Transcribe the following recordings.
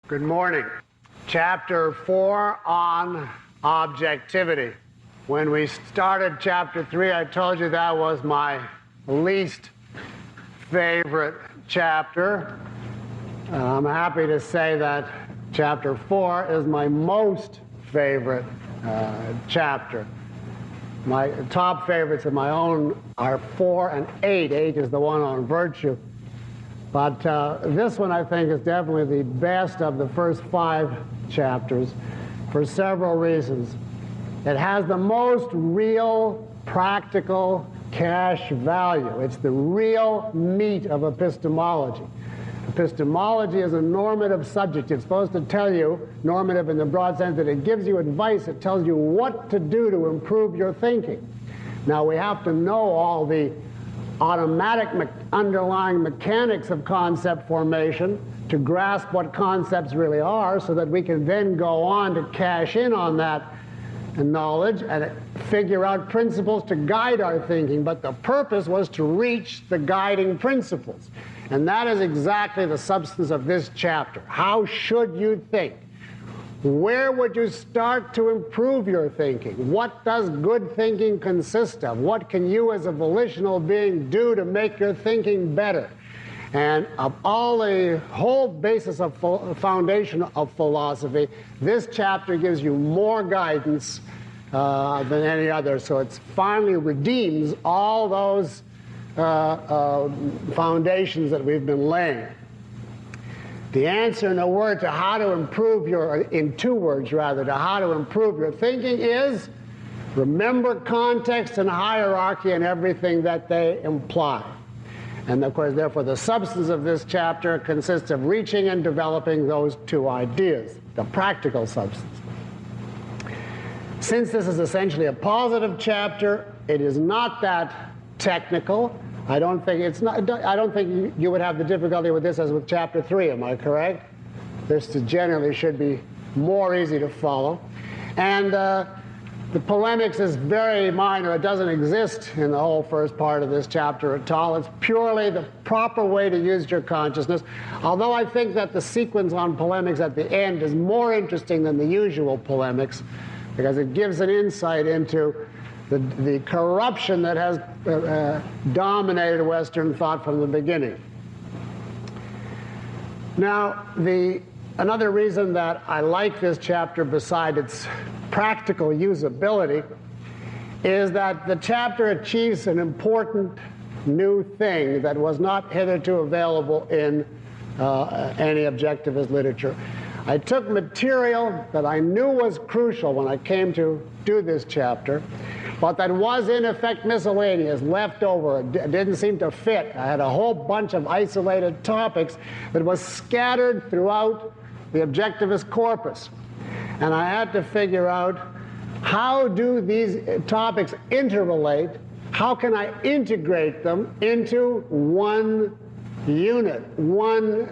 Good morning. Chapter 4 on objectivity. When we started Chapter 3, I told you that was my least favorite chapter. I'm happy to say that Chapter 4 is my most favorite chapter. My top favorites of my own are 4 and 8. 8 is the one on virtue. But this one, I think, is definitely the best of the first 5 chapters for several reasons. It has the most real, practical, cash value. It's the real meat of epistemology. Epistemology is a normative subject. It's supposed to tell you, normative in the broad sense that it gives you advice. It tells you what to do to improve your thinking. Now, we have to know all the automatic underlying mechanics of concept formation to grasp what concepts really are, so that we can then go on to cash in on that knowledge and figure out principles to guide our thinking. But the purpose was to reach the guiding principles. And that is exactly the substance of this chapter. How should you think? Where would you start to improve your thinking? What does good thinking consist of? What can you as a volitional being do to make your thinking better? And of all the whole basis of foundation of philosophy, this chapter gives you more guidance than any other. So it finally redeems all those foundations that we've been laying. The answer in a word to how to improve in 2 words rather, to how to improve your thinking is remember context and hierarchy and everything that they imply. And of course, therefore, the substance of this chapter consists of reaching and developing those 2 ideas, the practical substance. Since this is essentially a positive chapter, it is not that technical. I don't think you would have the difficulty with this as with Chapter 3, am I correct? This generally should be more easy to follow. And the polemics is very minor. It doesn't exist in the whole first part of this chapter at all. It's purely the proper way to use your consciousness. Although I think that the sequence on polemics at the end is more interesting than the usual polemics, because it gives an insight into the corruption that has dominated Western thought from the beginning. Now, another reason that I like this chapter, beside its practical usability, is that the chapter achieves an important new thing that was not hitherto available in any objectivist literature. I took material that I knew was crucial when I came to do this chapter, but that was in effect miscellaneous, left over. It didn't seem to fit. I had a whole bunch of isolated topics that was scattered throughout the objectivist corpus. And I had to figure out, how do these topics interrelate? How can I integrate them into one unit, one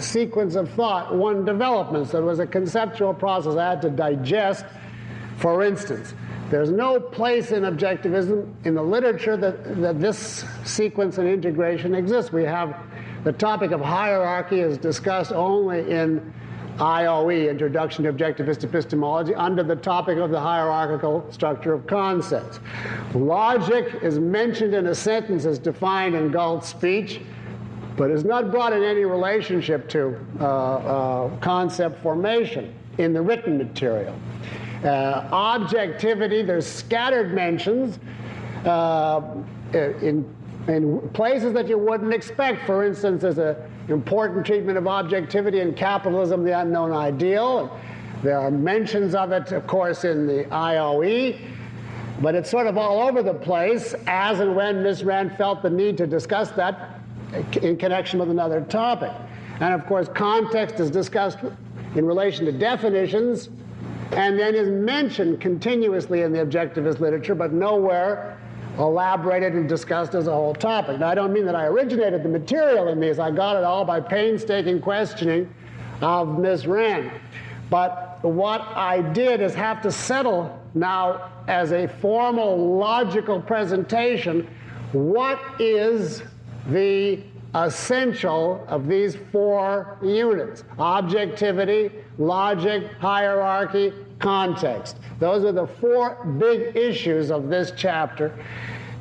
sequence of thought, one development? So it was a conceptual process I had to digest. For instance, there's no place in objectivism in the literature that this sequence and integration exists. We have the topic of hierarchy is discussed only in IOE, Introduction to Objectivist Epistemology, under the topic of the hierarchical structure of concepts. Logic is mentioned in a sentence as defined in Galt's speech, but is not brought in any relationship to concept formation in the written material. Objectivity, there's scattered mentions in places that you wouldn't expect. For instance, there's an important treatment of objectivity in Capitalism, the Unknown Ideal. There are mentions of it, of course, in the IOE, but it's sort of all over the place as and when Ms. Rand felt the need to discuss that in connection with another topic. And of course, context is discussed in relation to definitions, and then is mentioned continuously in the objectivist literature, but nowhere elaborated and discussed as a whole topic. Now, I don't mean that I originated the material in these. I got it all by painstaking questioning of Ms. Rand. But what I did is have to settle now as a formal logical presentation what is the essential of these 4 units: objectivity, logic, hierarchy, context. Those are the 4 big issues of this chapter.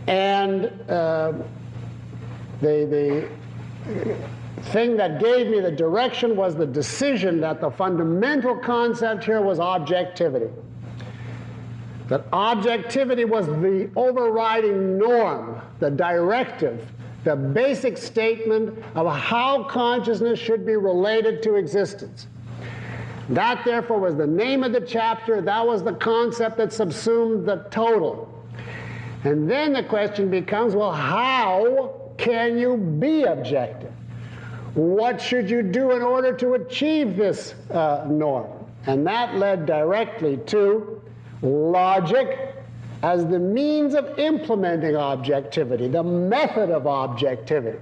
And the thing that gave me the direction was the decision that the fundamental concept here was objectivity. That objectivity was the overriding norm, the directive, the basic statement of how consciousness should be related to existence. That, therefore, was the name of the chapter. That was the concept that subsumed the total. And then the question becomes, well, how can you be objective? What should you do in order to achieve this norm? And that led directly to logic as the means of implementing objectivity, the method of objectivity.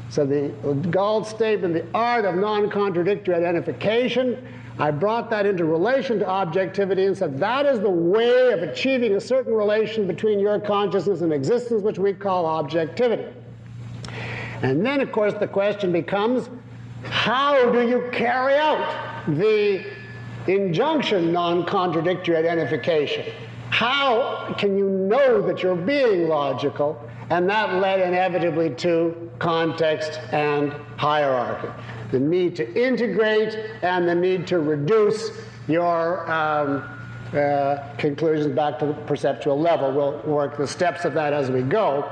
So the Gall statement, the art of non-contradictory identification, I brought that into relation to objectivity and said that is the way of achieving a certain relation between your consciousness and existence, which we call objectivity. And then, of course, the question becomes, how do you carry out the injunction non-contradictory identification? How can you know that you're being logical? And that led inevitably to context and hierarchy. The need to integrate and the need to reduce your conclusions back to the perceptual level. We'll work the steps of that as we go.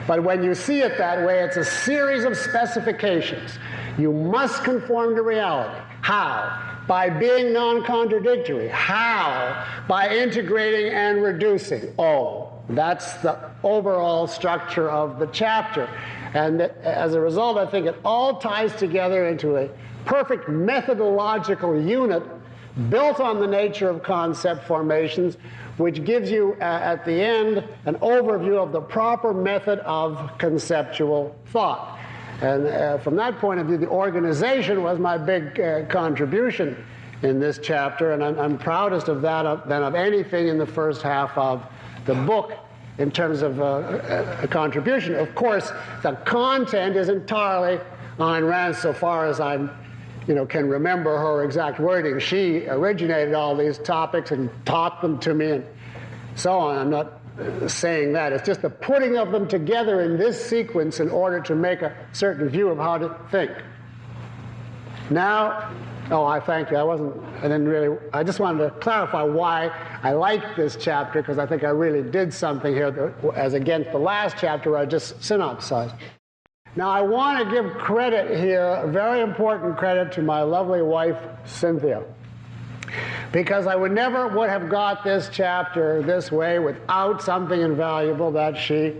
But when you see it that way, it's a series of specifications. You must conform to reality. How? By being non-contradictory. How? By integrating and reducing. Oh, that's the overall structure of the chapter. And as a result, I think it all ties together into a perfect methodological unit built on the nature of concept formations, which gives you, at the end, an overview of the proper method of conceptual thought. And from that point of view, the organization was my big contribution in this chapter, and I'm proudest of that than of anything in the first half of the book in terms of a contribution. Of course, the content is entirely Ayn Rand, so far as I'm, can remember her exact wording. She originated all these topics and taught them to me and so on. I'm not saying that. It's just the putting of them together in this sequence in order to make a certain view of how to think. Now, I thank you. I just wanted to clarify why I like this chapter, because I think I really did something here as against the last chapter where I just synopsized. Now, I want to give credit here, very important credit, to my lovely wife, Cynthia, because I never would have got this chapter this way without something invaluable that she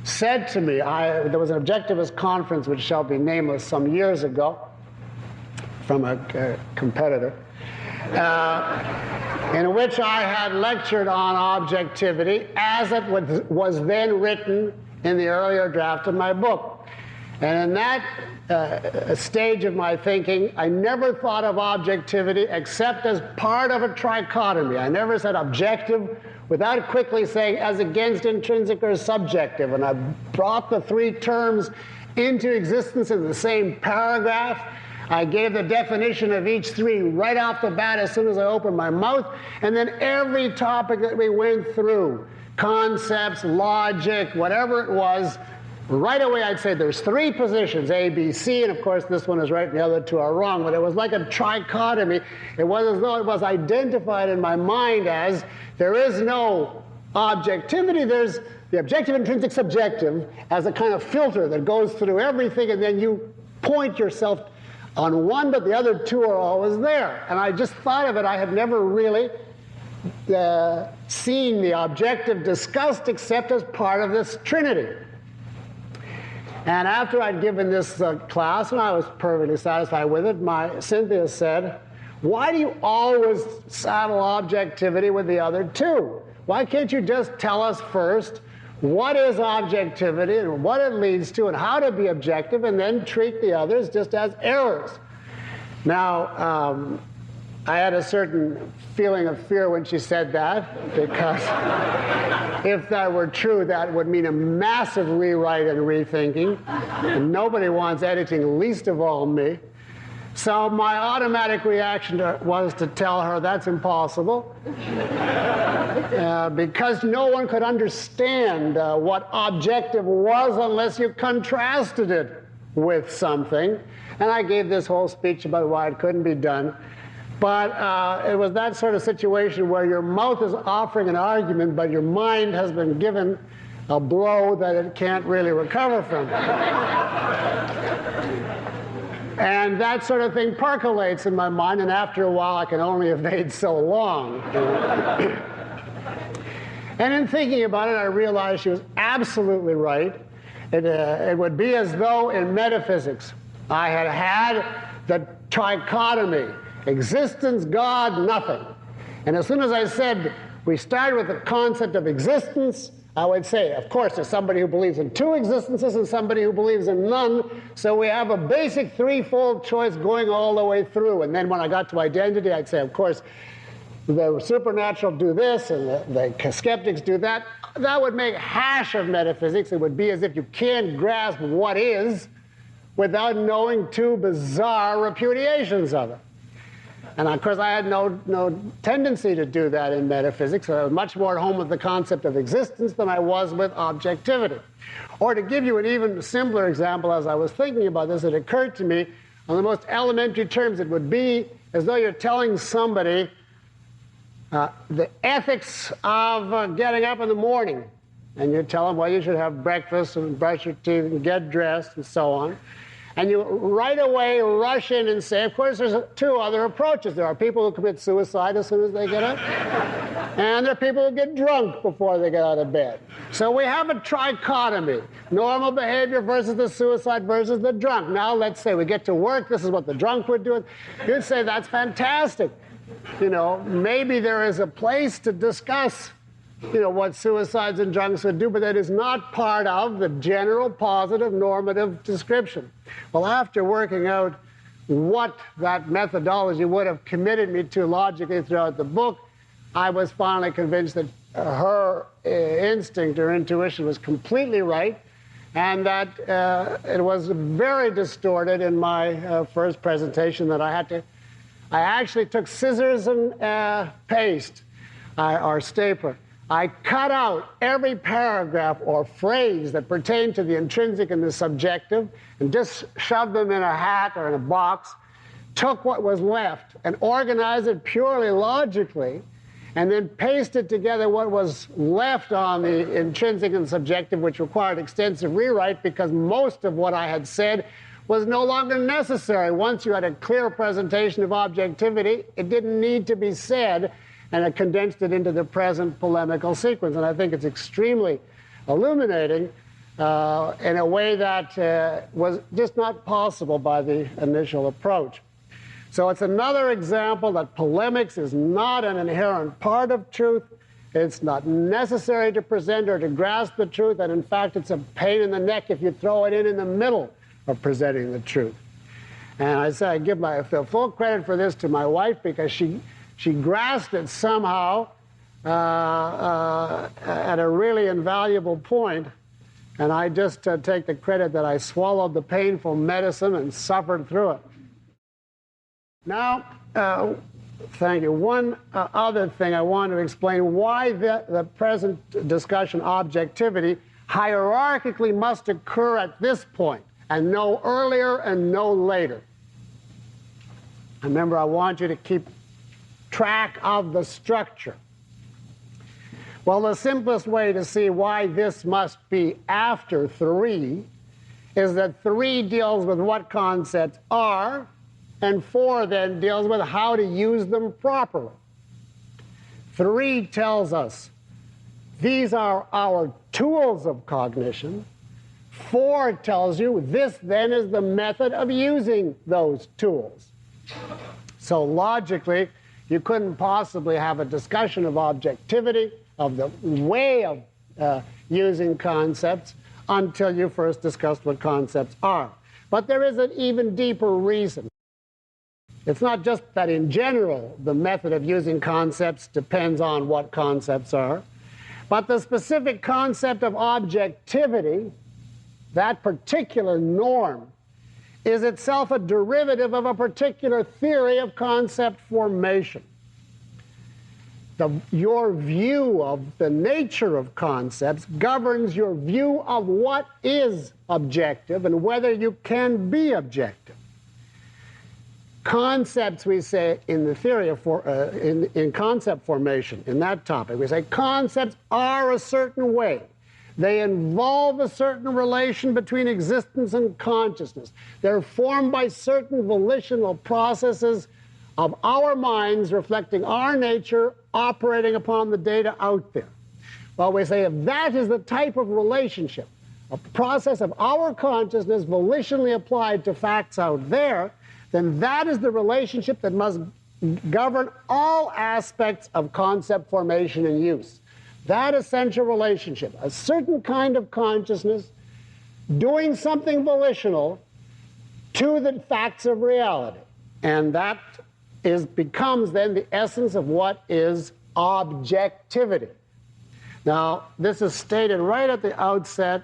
said to me. There was an Objectivist conference, which shall be nameless, some years ago, from a competitor, in which I had lectured on objectivity as it was then written in the earlier draft of my book. And in that stage of my thinking, I never thought of objectivity except as part of a trichotomy. I never said objective without quickly saying as against intrinsic or subjective. And I brought the 3 terms into existence in the same paragraph. I gave the definition of each 3 right off the bat as soon as I opened my mouth. And then every topic that we went through, concepts, logic, whatever it was, right away I'd say there's 3 positions, A, B, C, and of course this one is right and the other 2 are wrong. But it was like a trichotomy. It was as though it was identified in my mind as there is no objectivity, there's the objective, intrinsic, subjective as a kind of filter that goes through everything, and then you point yourself on one, but the other 2 are always there. And I just thought of it. I had never really seen the objective discussed except as part of this trinity. And after I'd given this class, and I was perfectly satisfied with it, Cynthia said, why do you always saddle objectivity with the other 2? Why can't you just tell us first what is objectivity and what it leads to and how to be objective, and then treat the others just as errors? Now, I had a certain feeling of fear when she said that, because if that were true, that would mean a massive rewrite and rethinking. And nobody wants editing, least of all me. So my automatic reaction was to tell her that's impossible, because no one could understand what objective was unless you contrasted it with something. And I gave this whole speech about why it couldn't be done. But it was that sort of situation where your mouth is offering an argument, but your mind has been given a blow that it can't really recover from. And that sort of thing percolates in my mind, and after a while I can only evade so long. And in thinking about it, I realized she was absolutely right. It would be as though in metaphysics I had had the trichotomy: existence, God, nothing. And as soon as I said we start with the concept of existence, I would say, of course, there's somebody who believes in two existences and somebody who believes in none, so we have a basic threefold choice going all the way through. And then when I got to identity, I'd say, of course, the supernatural do this and the skeptics do that. That would make hash of metaphysics. It would be as if you can't grasp what is without knowing two bizarre repudiations of it. And of course, I had no tendency to do that in metaphysics. So I was much more at home with the concept of existence than I was with objectivity. Or to give you an even simpler example, as I was thinking about this, it occurred to me, on the most elementary terms, it would be as though you're telling somebody the ethics of getting up in the morning. And you tell them, well, you should have breakfast and brush your teeth and get dressed and so on. And you right away rush in and say, of course, there's two other approaches. There are people who commit suicide as soon as they get up, and there are people who get drunk before they get out of bed. So we have a trichotomy: normal behavior versus the suicide versus the drunk. Now let's say we get to work, this is what the drunk would do. You'd say, that's fantastic. You know, maybe there is a place to discuss what suicides and drunks would do, but that is not part of the general positive normative description. Well, after working out what that methodology would have committed me to logically throughout the book, I was finally convinced that her instinct or intuition was completely right, and that it was very distorted in my first presentation, that I actually took scissors and paste or stapler. I cut out every paragraph or phrase that pertained to the intrinsic and the subjective and just shoved them in a hat or in a box, took what was left and organized it purely logically, and then pasted together what was left on the intrinsic and subjective, which required extensive rewrite because most of what I had said was no longer necessary. Once you had a clear presentation of objectivity, it didn't need to be said, and I condensed it into the present polemical sequence. And I think it's extremely illuminating in a way that was just not possible by the initial approach. So it's another example that polemics is not an inherent part of truth. It's not necessary to present or to grasp the truth, and in fact, it's a pain in the neck if you throw it in the middle of presenting the truth. And I say I give the full credit for this to my wife, because she grasped it somehow at a really invaluable point, and I just take the credit that I swallowed the painful medicine and suffered through it. Now, thank you. One other thing I want to explain why the present discussion, objectivity, hierarchically must occur at this point, and no earlier and no later. Remember, I want you to keep track of the structure. Well, the simplest way to see why this must be after 3 is that 3 deals with what concepts are, and 4 then deals with how to use them properly. 3 tells us these are our tools of cognition. 4 tells you this then is the method of using those tools. So logically, you couldn't possibly have a discussion of objectivity, of the way of using concepts, until you first discussed what concepts are. But there is an even deeper reason. It's not just that in general the method of using concepts depends on what concepts are, but the specific concept of objectivity, that particular norm, is itself a derivative of a particular theory of concept formation. Your view of the nature of concepts governs your view of what is objective and whether you can be objective. Concepts, we say, in the theory of in concept formation, in that topic, we say concepts are a certain way. They involve a certain relation between existence and consciousness. They're formed by certain volitional processes of our minds reflecting our nature, operating upon the data out there. Well, we say if that is the type of relationship, a process of our consciousness volitionally applied to facts out there, then that is the relationship that must govern all aspects of concept formation and use. That essential relationship, a certain kind of consciousness doing something volitional to the facts of reality. And that becomes then the essence of what is objectivity. Now, this is stated right at the outset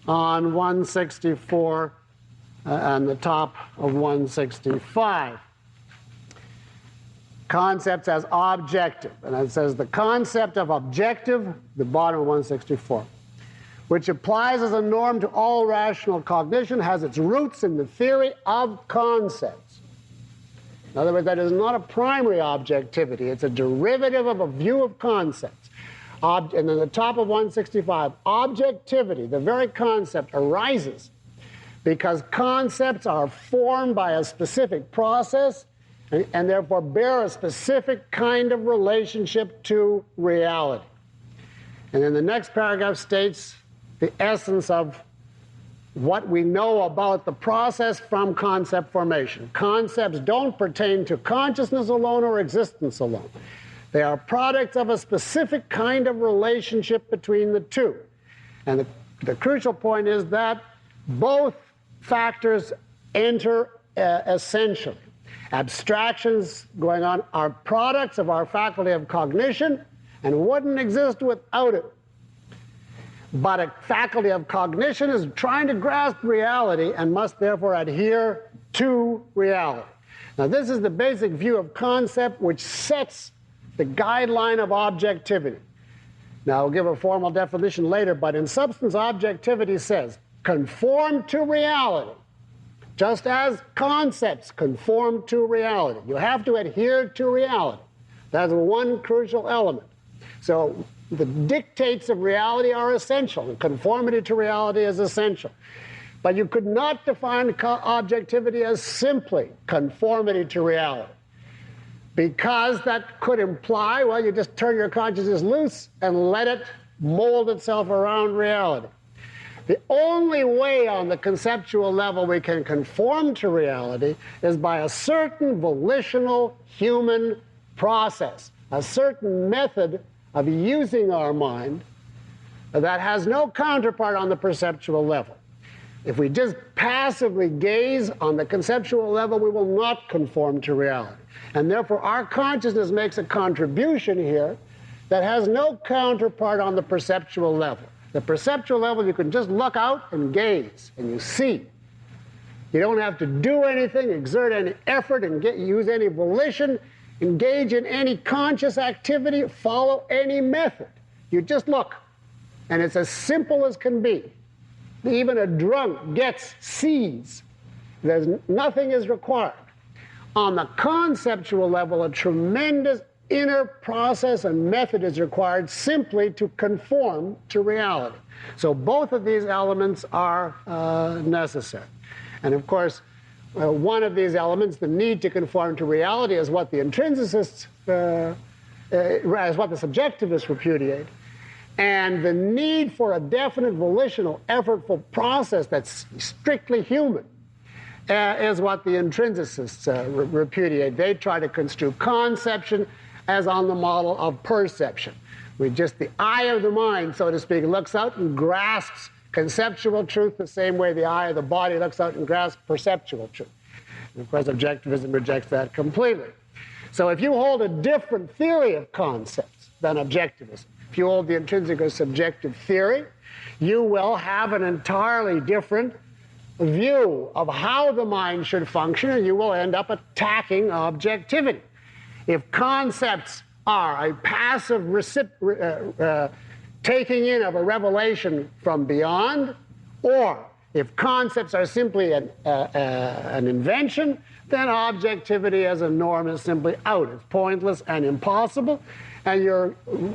on 164 and the top of 165. Concepts as objective. And it says the concept of objective, the bottom of 164, which applies as a norm to all rational cognition, has its roots in the theory of concepts. In other words, that is not a primary objectivity. It's a derivative of a view of concepts. And then the top of 165, objectivity, the very concept, arises because concepts are formed by a specific process and therefore bear a specific kind of relationship to reality. And then the next paragraph states the essence of what we know about the process from concept formation. Concepts don't pertain to consciousness alone or existence alone. They are products of a specific kind of relationship between the two. And the crucial point is that both factors enter essentially. Abstractions going on are products of our faculty of cognition and wouldn't exist without it. But a faculty of cognition is trying to grasp reality and must therefore adhere to reality. Now, this is the basic view of concept which sets the guideline of objectivity. Now, I'll give a formal definition later, but in substance, objectivity says conform to reality, just as concepts conform to reality. You have to adhere to reality. That's one crucial element. So the dictates of reality are essential, and conformity to reality is essential. But you could not define objectivity as simply conformity to reality, because that could imply, well, you just turn your consciousness loose and let it mold itself around reality. The only way on the conceptual level we can conform to reality is by a certain volitional human process, a certain method of using our mind that has no counterpart on the perceptual level. If we just passively gaze on the conceptual level, we will not conform to reality. And therefore, our consciousness makes a contribution here that has no counterpart on the perceptual level. The perceptual level, you can just look out and gaze, and you see. You don't have to do anything, exert any effort, and use any volition, engage in any conscious activity, follow any method. You just look, and it's as simple as can be. Even a drunk sees. Nothing is required. On the conceptual level, a tremendous inner process and method is required simply to conform to reality. So both of these elements are necessary. And of course, one of these elements, the need to conform to reality, is what the intrinsicists, is what the subjectivists repudiate. And the need for a definite volitional, effortful process that's strictly human is what the intrinsicists repudiate. They try to construe conception as on the model of perception. The eye of the mind, so to speak, looks out and grasps conceptual truth the same way the eye of the body looks out and grasps perceptual truth. Of course, objectivism rejects that completely. So if you hold a different theory of concepts than objectivism, if you hold the intrinsic or subjective theory, you will have an entirely different view of how the mind should function, and you will end up attacking objectivity. If concepts are a passive taking in of a revelation from beyond, or if concepts are simply an invention, then objectivity as a norm is simply out. It's pointless and impossible, and you're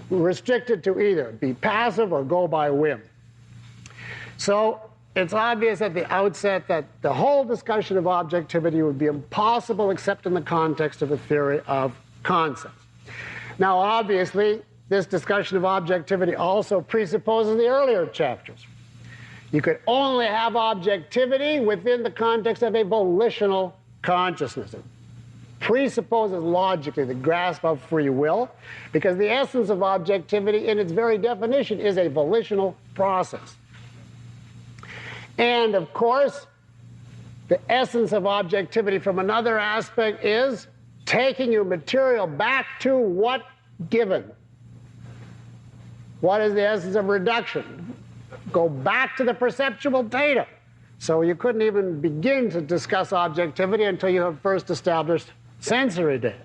restricted to either be passive or go by whim. So it's obvious at the outset that the whole discussion of objectivity would be impossible except in the context of a theory of concepts. Now, obviously, this discussion of objectivity also presupposes the earlier chapters. You could only have objectivity within the context of a volitional consciousness. It presupposes logically the grasp of free will, because the essence of objectivity in its very definition is a volitional process. And of course, the essence of objectivity from another aspect is taking your material back to what given. What is the essence of reduction? Go back to the perceptual data. So you couldn't even begin to discuss objectivity until you have first established sensory data.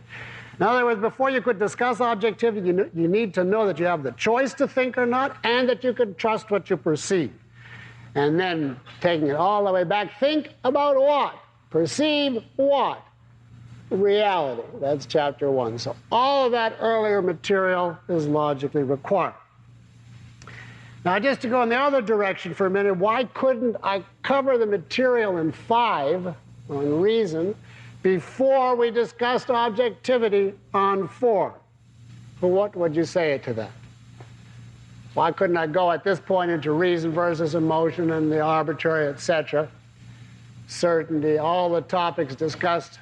In other words, before you could discuss objectivity, you need to know that you have the choice to think or not, and that you can trust what you perceive. And then taking it all the way back, think about what? Perceive what? Reality. That's chapter 1. So all of that earlier material is logically required. Now, just to go in the other direction for a minute, why couldn't I cover the material in 5 on reason before we discussed objectivity on 4? Well, what would you say to that? Why couldn't I go at this point into reason versus emotion and the arbitrary, etc., certainty, all the topics discussed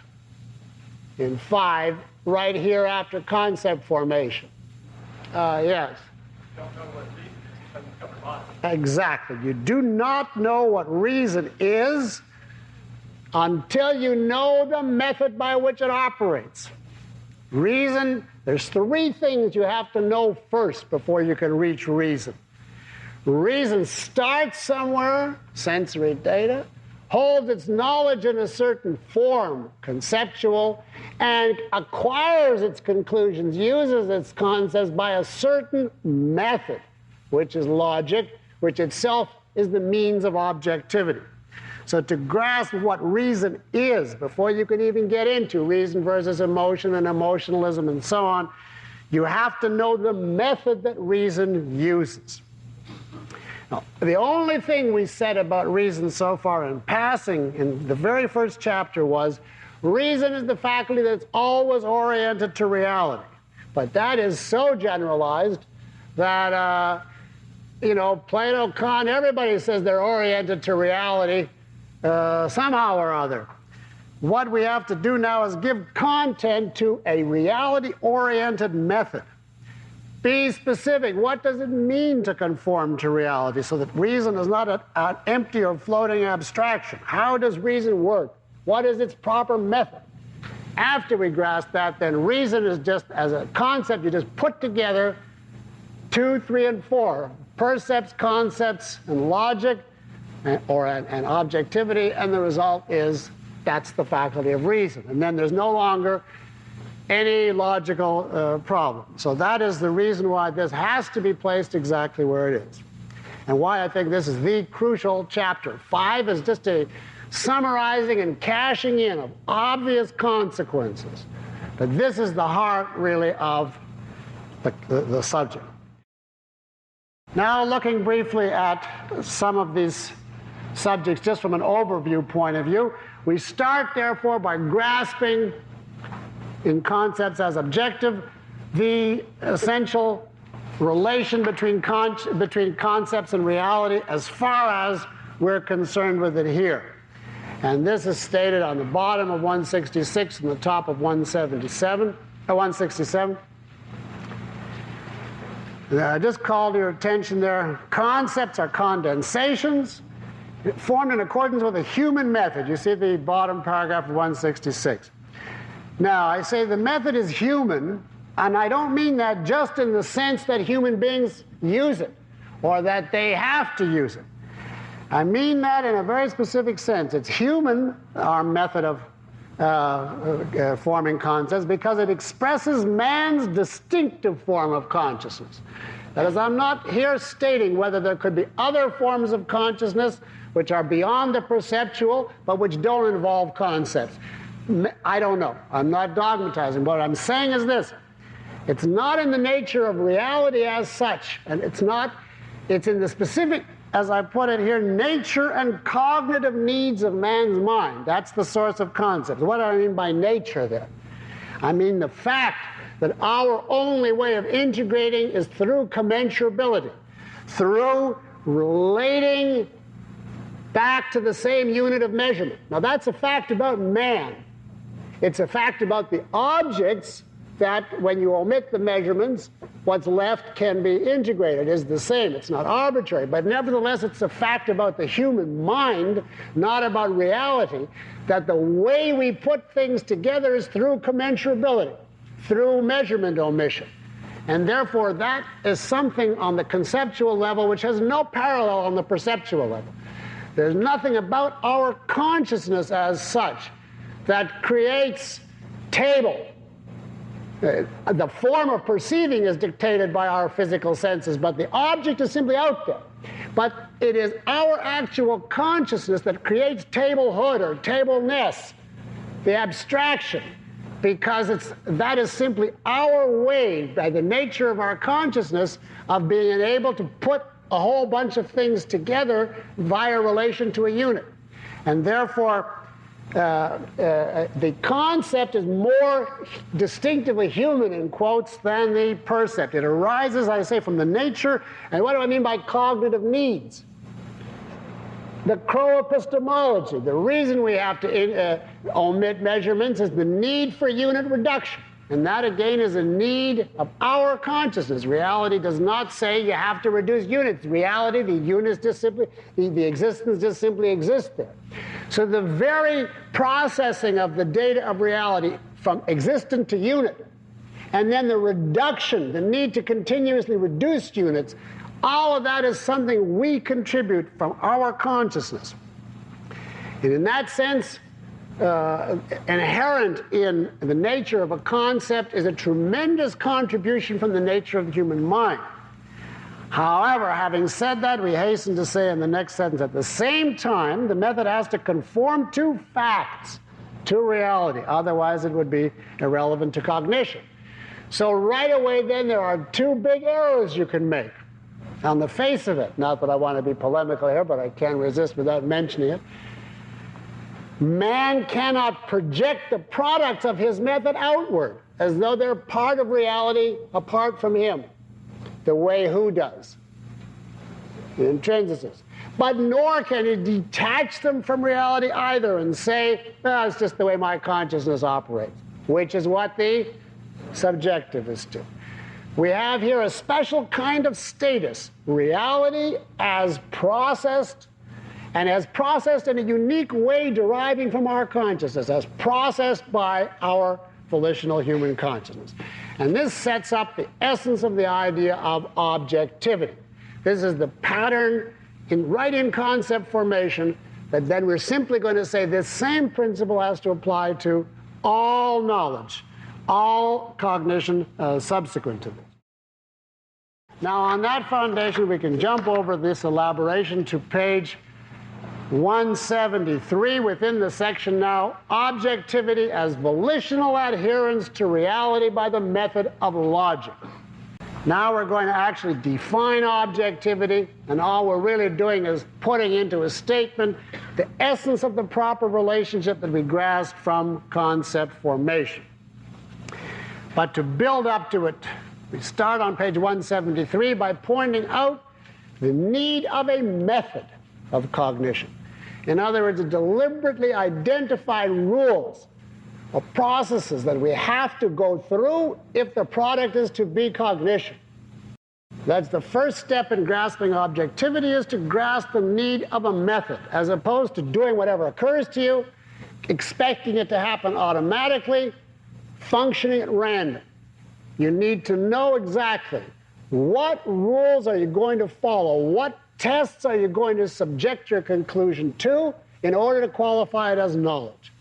in 5, right here after concept formation? Yes? Don't know what reason is, doesn't cover logic. Exactly. You do not know what reason is until you know the method by which it operates. Reason, there's 3 things you have to know first before you can reach reason. Reason starts somewhere, sensory data, holds its knowledge in a certain form, conceptual, and acquires its conclusions, uses its concepts by a certain method, which is logic, which itself is the means of objectivity. So to grasp what reason is, before you can even get into reason versus emotion and emotionalism and so on, you have to know the method that reason uses. Now, the only thing we said about reason so far in passing in the very first chapter was reason is the faculty that's always oriented to reality. But that is so generalized that, Plato, Kant, everybody says they're oriented to reality somehow or other. What we have to do now is give content to a reality-oriented method. Be specific. What does it mean to conform to reality so that reason is not an empty or floating abstraction? How does reason work? What is its proper method? After we grasp that, then reason is just, as a concept, you just put together 2, 3, and 4, percepts, concepts, and logic, and objectivity, and the result is that's the faculty of reason. And then there's no longer any logical problem. So that is the reason why this has to be placed exactly where it is, and why I think this is the crucial chapter. 5 is just a summarizing and cashing in of obvious consequences. But this is the heart, really, of the subject. Now, looking briefly at some of these subjects just from an overview point of view, we start, therefore, by grasping in concepts as objective the essential relation between concepts and reality as far as we're concerned with it here. And this is stated on the bottom of 166 and the top of 167. I just called your attention there. Concepts are condensations, formed in accordance with a human method. You see the bottom paragraph of 166. Now, I say the method is human, and I don't mean that just in the sense that human beings use it, or that they have to use it. I mean that in a very specific sense. It's human, our method of forming concepts, because it expresses man's distinctive form of consciousness. That is, I'm not here stating whether there could be other forms of consciousness which are beyond the perceptual, but which don't involve concepts. I don't know. I'm not dogmatizing. What I'm saying is this. It's not in the nature of reality as such, and it's in the specific, as I put it here, nature and cognitive needs of man's mind. That's the source of concepts. What do I mean by nature then? I mean the fact that our only way of integrating is through commensurability, through relating back to the same unit of measurement. Now that's a fact about man. It's a fact about the objects that when you omit the measurements, what's left can be integrated, is the same. It's not arbitrary, but nevertheless it's a fact about the human mind, not about reality, that the way we put things together is through commensurability, through measurement omission. And therefore that is something on the conceptual level which has no parallel on the perceptual level. There's nothing about our consciousness as such that creates table. The form of perceiving is dictated by our physical senses, but the object is simply out there. But it is our actual consciousness that creates tablehood or tableness, the abstraction, because that is simply our way, by the nature of our consciousness, of being able to put a whole bunch of things together via relation to a unit. And therefore, the concept is more distinctively human, in quotes, than the percept. It arises, I say, from the nature, and what do I mean by cognitive needs? The crow-epistemology. The reason we have to omit measurements is the need for unit reduction. And that, again, is a need of our consciousness. Reality does not say you have to reduce units. Reality, the units just simply, the existence just simply exists there. So the very processing of the data of reality from existent to unit, and then the reduction, the need to continuously reduce units, all of that is something we contribute from our consciousness. And in that sense, inherent in the nature of a concept is a tremendous contribution from the nature of the human mind. However, having said that, we hasten to say in the next sentence, at the same time, the method has to conform to facts, to reality. Otherwise, it would be irrelevant to cognition. So right away, then, there are two big errors you can make on the face of it. Not that I want to be polemical here, but I can't resist without mentioning it. Man cannot project the products of his method outward as though they're part of reality apart from him, the way who does, the intrinsicist. But nor can he detach them from reality either and say, well, it's just the way my consciousness operates, which is what the subjectivists do. We have here a special kind of status, reality as processed, and as processed in a unique way deriving from our consciousness, as processed by our volitional human consciousness. And this sets up the essence of the idea of objectivity. This is the pattern right in concept formation, that then we're simply going to say this same principle has to apply to all knowledge, all cognition subsequent to this. Now on that foundation we can jump over this elaboration to page 173 within the section now, Objectivity as Volitional Adherence to Reality by the Method of Logic. Now we're going to actually define objectivity, and all we're really doing is putting into a statement the essence of the proper relationship that we grasp from concept formation. But to build up to it, we start on page 173 by pointing out the need of a method of cognition. In other words, deliberately identified rules or processes that we have to go through if the product is to be cognition. That's the first step in grasping objectivity, is to grasp the need of a method, as opposed to doing whatever occurs to you, expecting it to happen automatically, functioning at random. You need to know exactly what rules are you going to follow, what tests are you going to subject your conclusion to in order to qualify it as knowledge.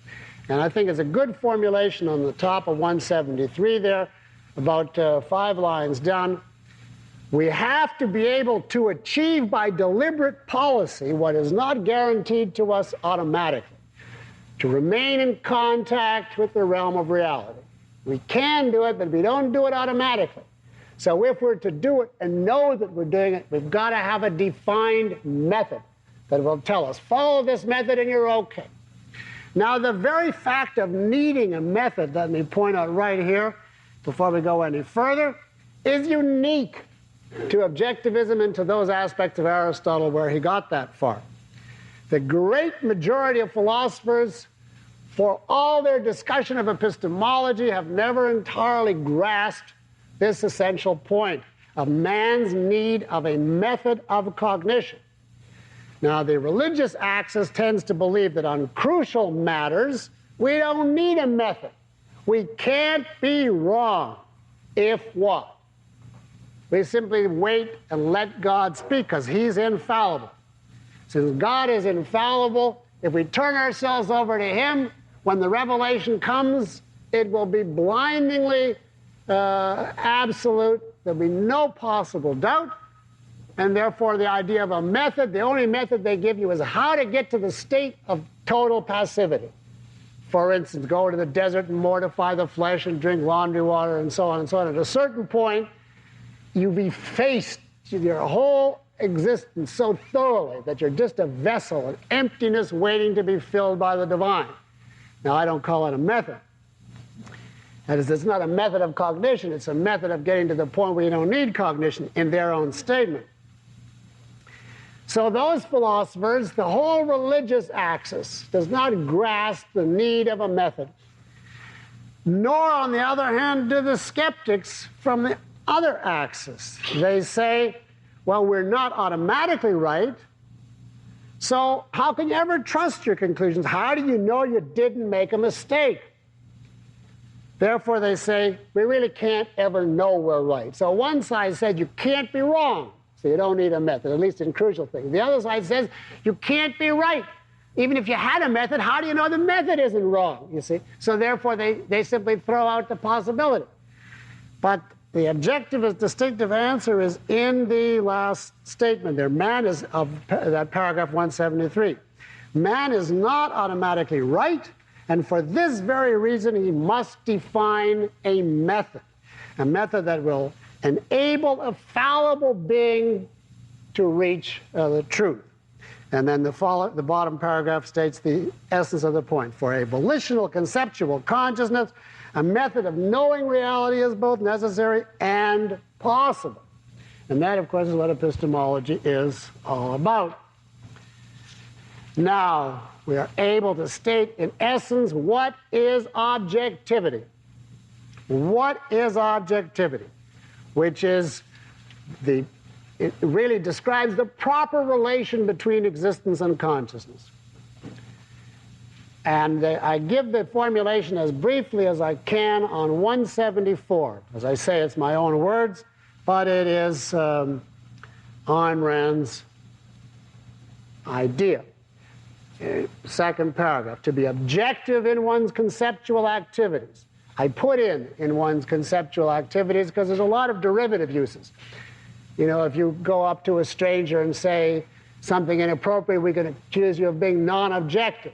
And I think it's a good formulation on the top of 173 there, about 5 lines down. We have to be able to achieve by deliberate policy what is not guaranteed to us automatically, to remain in contact with the realm of reality. We can do it, but we don't do it automatically. So if we're to do it and know that we're doing it, we've got to have a defined method that will tell us, follow this method and you're okay. Now, the very fact of needing a method, let me point out right here before we go any further, is unique to objectivism and to those aspects of Aristotle where he got that far. The great majority of philosophers, for all their discussion of epistemology, have never entirely grasped this essential point of man's need of a method of cognition. Now, the religious axis tends to believe that on crucial matters, we don't need a method. We can't be wrong. If what? We simply wait and let God speak because he's infallible. Since God is infallible, if we turn ourselves over to him, when the revelation comes, it will be blindingly absolute. There'll be no possible doubt. And therefore, the idea of a method, the only method they give you is how to get to the state of total passivity. For instance, go to the desert and mortify the flesh and drink laundry water and so on and so on. At a certain point, you've effaced your whole existence so thoroughly that you're just a vessel, an emptiness waiting to be filled by the divine. Now, I don't call it a method. That is, it's not a method of cognition. It's a method of getting to the point where you don't need cognition in their own statement. So those philosophers, the whole religious axis does not grasp the need of a method. Nor, on the other hand, do the skeptics from the other axis. They say, well, we're not automatically right, so how can you ever trust your conclusions? How do you know you didn't make a mistake? Therefore, they say, we really can't ever know we're right. So one side said you can't be wrong, so you don't need a method, at least in crucial things. The other side says you can't be right. Even if you had a method, how do you know the method isn't wrong, you see? So therefore, they simply throw out the possibility. But the objectivist distinctive answer is in the last statement there. Man is, of that paragraph 173. Man is not automatically right, and for this very reason he must define a method that will enable a fallible being to reach the truth. And then the bottom paragraph states the essence of the point. For a volitional conceptual consciousness, a method of knowing reality is both necessary and possible. And that, of course, is what epistemology is all about. Now, we are able to state in essence what is objectivity. What is objectivity? Which is it really describes the proper relation between existence and consciousness. And I give the formulation as briefly as I can on 174. As I say, it's my own words, but it is Ayn Rand's idea. Second paragraph, to be objective in one's conceptual activities. I put in one's conceptual activities because there's a lot of derivative uses. You know, if you go up to a stranger and say something inappropriate, we can accuse you of being non-objective.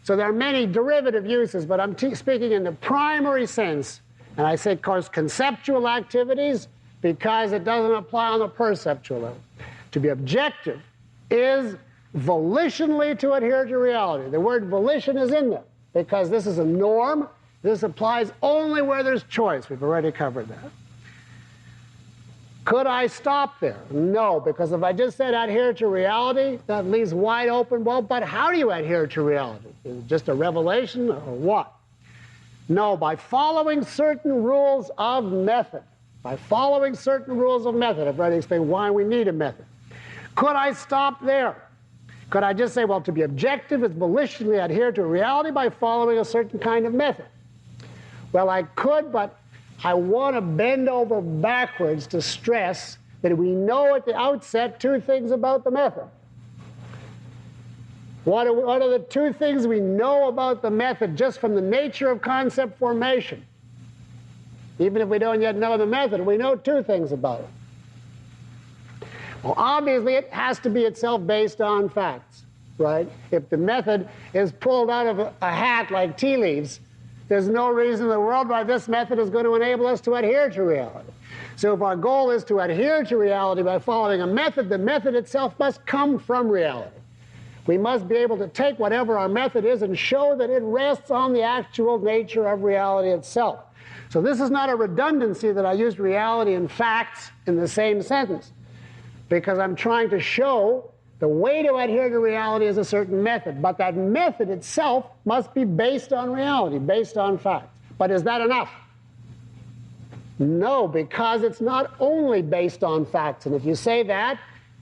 So there are many derivative uses, but I'm speaking in the primary sense. And I say, of course, conceptual activities because it doesn't apply on the perceptual level. To be objective is volitionally to adhere to reality. The word volition is in there because this is a norm. This applies only where there's choice. We've already covered that. Could I stop there? No, because if I just said adhere to reality, that leaves wide open. Well, but how do you adhere to reality? Is it just a revelation or what? No, by following certain rules of method. by following certain rules of method. I've already explained why we need a method. Could I stop there? Could I just say, well, to be objective is volitionally adhere to reality by following a certain kind of method? Well, I could, but I want to bend over backwards to stress that we know at the outset two things about the method. What are the two things we know about the method just from the nature of concept formation? Even if we don't yet know the method, we know two things about it. Well, obviously, it has to be itself based on facts, right? If the method is pulled out of a hat like tea leaves, there's no reason in the world why this method is going to enable us to adhere to reality. So if our goal is to adhere to reality by following a method, the method itself must come from reality. We must be able to take whatever our method is and show that it rests on the actual nature of reality itself. So this is not a redundancy that I used reality and facts in the same sentence, because I'm trying to show the way to adhere to reality is a certain method, but that method itself must be based on reality, based on facts. But is that enough? No, because it's not only based on facts. And if you say that,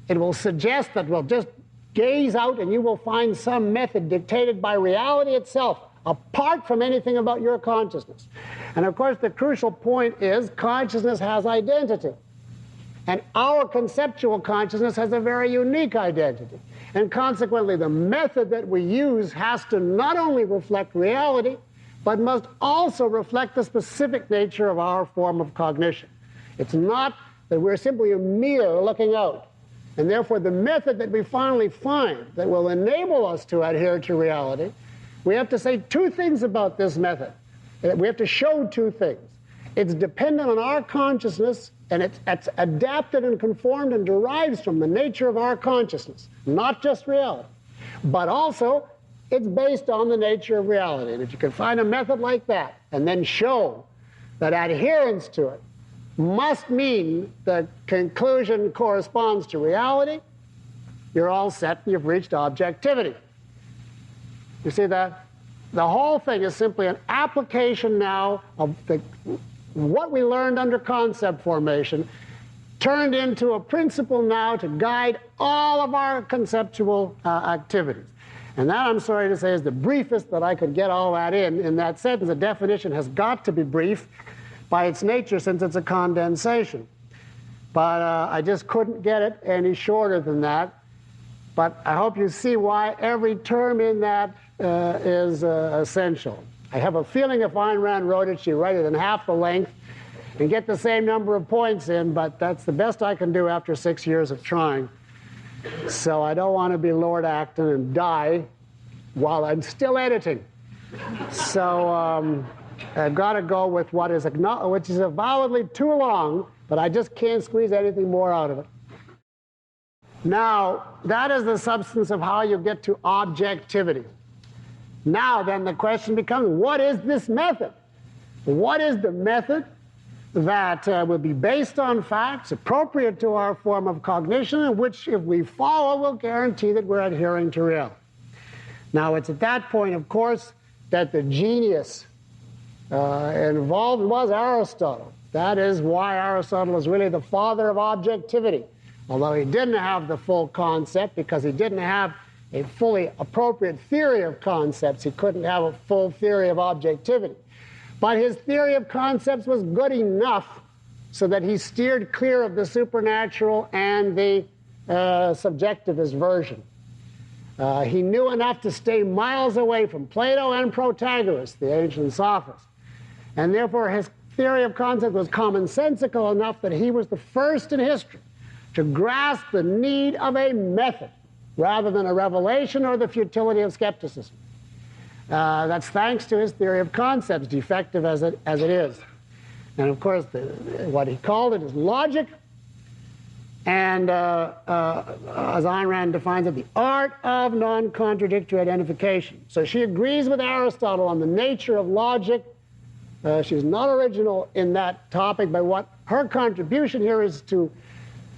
it will suggest that we'll just gaze out and you will find some method dictated by reality itself, apart from anything about your consciousness. And of course, the crucial point is consciousness has identity. And our conceptual consciousness has a very unique identity. And consequently, the method that we use has to not only reflect reality, but must also reflect the specific nature of our form of cognition. It's not that we're simply a mirror looking out. And therefore, the method that we finally find that will enable us to adhere to reality, we have to say two things about this method. We have to show two things. It's dependent on our consciousness, and it's adapted and conformed and derives from the nature of our consciousness, not just reality. But also, it's based on the nature of reality. And if you can find a method like that, and then show that adherence to it must mean the conclusion corresponds to reality, you're all set and you've reached objectivity. You see that? The whole thing is simply an application now of what we learned under concept formation turned into a principle now to guide all of our conceptual activities. And that, I'm sorry to say, is the briefest that I could get all that in that sentence. The definition has got to be brief by its nature since it's a condensation. But I just couldn't get it any shorter than that. But I hope you see why every term in that is essential. I have a feeling if Ayn Rand wrote it, she'd write it in half the length and get the same number of points in, but that's the best I can do after 6 years of trying. So I don't want to be Lord Acton and die while I'm still editing. So I've got to go with which is avowedly too long, but I just can't squeeze anything more out of it. Now, that is the substance of how you get to objectivity. Now then the question becomes, what is this method? What is the method that will be based on facts, appropriate to our form of cognition, and which, if we follow, will guarantee that we're adhering to reality? Now, it's at that point, of course, that the genius involved was Aristotle. That is why Aristotle is really the father of objectivity. Although he didn't have the full concept, because he didn't have a fully appropriate theory of concepts, he couldn't have a full theory of objectivity. But his theory of concepts was good enough so that he steered clear of the supernatural and the subjectivist version. He knew enough to stay miles away from Plato and Protagoras, the ancient sophists. And therefore his theory of concept was commonsensical enough that he was the first in history to grasp the need of a method rather than a revelation or the futility of skepticism. That's thanks to his theory of concepts, defective as it is. And of course, what he called it is logic, and as Ayn Rand defines it, the art of non-contradictory identification. So she agrees with Aristotle on the nature of logic. She's not original in that topic, but what her contribution here is to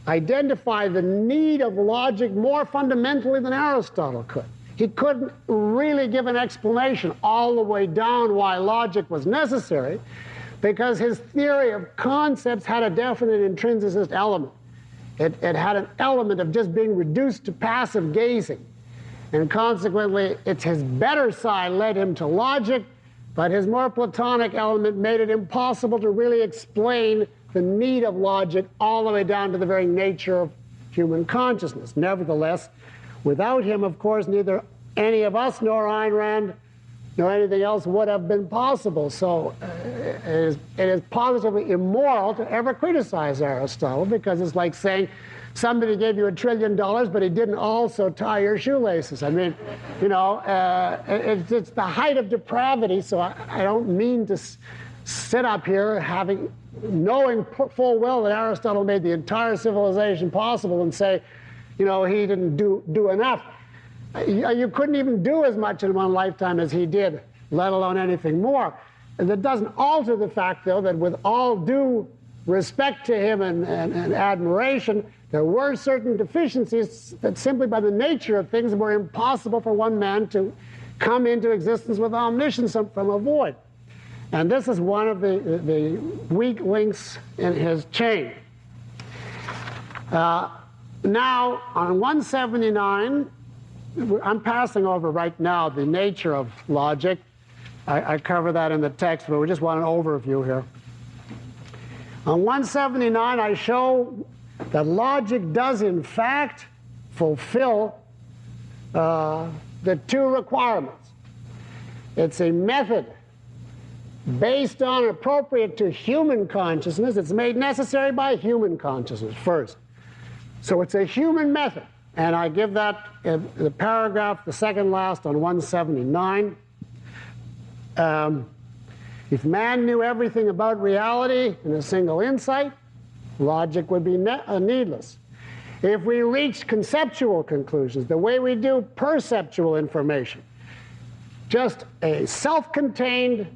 identify the need of logic more fundamentally than Aristotle could. He couldn't really give an explanation all the way down why logic was necessary, because his theory of concepts had a definite intrinsicist element. It had an element of just being reduced to passive gazing. And consequently, it's his better side led him to logic, but his more Platonic element made it impossible to really explain the need of logic all the way down to the very nature of human consciousness. Nevertheless, without him, of course, neither any of us nor Ayn Rand nor anything else would have been possible. So it is positively immoral to ever criticize Aristotle, because it's like saying somebody gave you $1 trillion, but he didn't also tie your shoelaces. I mean, you know, it's the height of depravity, so I don't mean to sit up here knowing full well that Aristotle made the entire civilization possible and say, you know, he didn't do enough. You couldn't even do as much in one lifetime as he did, let alone anything more. And that doesn't alter the fact, though, that with all due respect to him and admiration, there were certain deficiencies that simply by the nature of things were impossible for one man to come into existence with omniscience from a void. And this is one of the weak links in his chain. Now, on 179, I'm passing over right now the nature of logic. I cover that in the text, but we just want an overview here. On 179, I show that logic does, in fact, fulfill the two requirements. It's a method based on appropriate to human consciousness. It's made necessary by human consciousness first. So it's a human method. And I give that in the paragraph, the second last, on 179. If man knew everything about reality in a single insight, logic would be needless. If we reached conceptual conclusions, the way we do perceptual information, just a self-contained,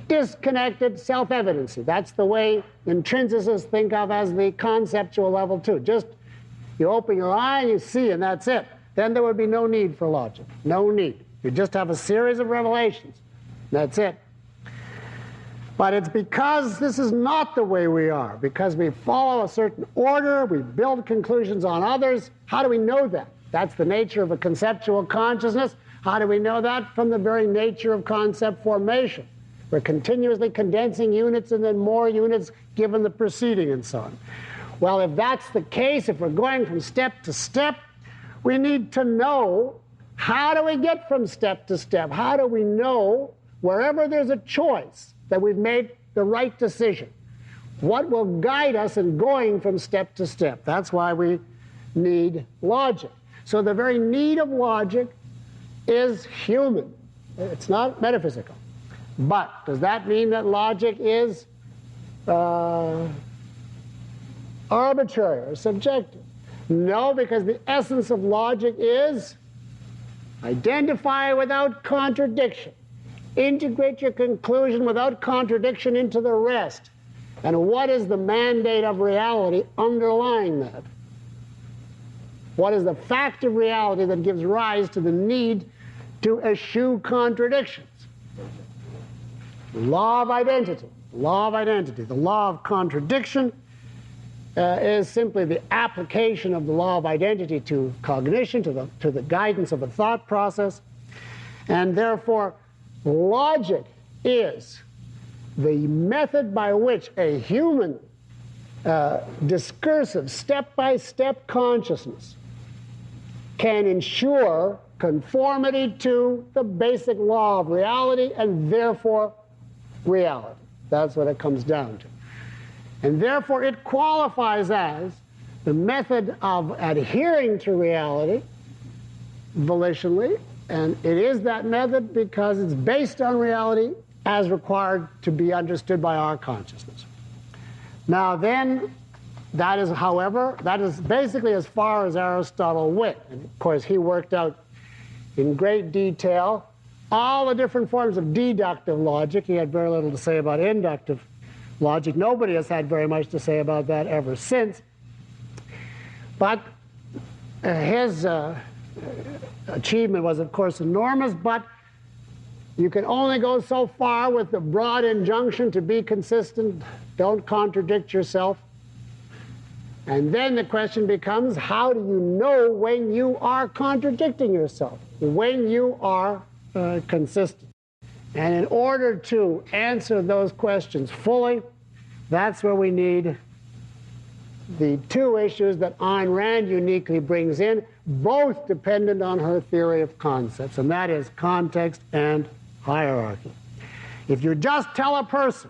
disconnected self-evidency. That's the way intrinsicists think of as the conceptual level too. Just you open your eye and you see, and that's it. Then there would be no need for logic. No need. You just have a series of revelations. That's it. But it's because this is not the way we are, because we follow a certain order, we build conclusions on others. How do we know that? That's the nature of a conceptual consciousness. How do we know that? From the very nature of concept formation. We're continuously condensing units and then more units given the preceding and so on. Well, if that's the case, if we're going from step to step, we need to know, how do we get from step to step? How do we know, wherever there's a choice, that we've made the right decision? What will guide us in going from step to step? That's why we need logic. So the very need of logic is human. It's not metaphysical. But does that mean that logic is arbitrary or subjective? No, because the essence of logic is identify without contradiction. Integrate your conclusion without contradiction into the rest. And what is the mandate of reality underlying that? What is the fact of reality that gives rise to the need to eschew contradictions? Law of identity. Law of identity. The law of contradiction is simply the application of the law of identity to cognition, to the guidance of a thought process. And therefore, logic is the method by which a human discursive, step-by-step consciousness can ensure conformity to the basic law of reality and therefore reality. That's what it comes down to. And therefore it qualifies as the method of adhering to reality volitionally, and it is that method because it's based on reality as required to be understood by our consciousness. Now then, that is, however, that is basically as far as Aristotle went. And of course, he worked out in great detail all the different forms of deductive logic. He had very little to say about inductive logic. Nobody has had very much to say about that ever since. But his achievement was, of course, enormous, but You can only go so far with the broad injunction to be consistent, don't contradict yourself. And then the question becomes, how do you know when you are contradicting yourself, when you are consistent? And in order to answer those questions fully, that's where we need the two issues that Ayn Rand uniquely brings in, both dependent on her theory of concepts, and that is context and hierarchy. If you just tell a person,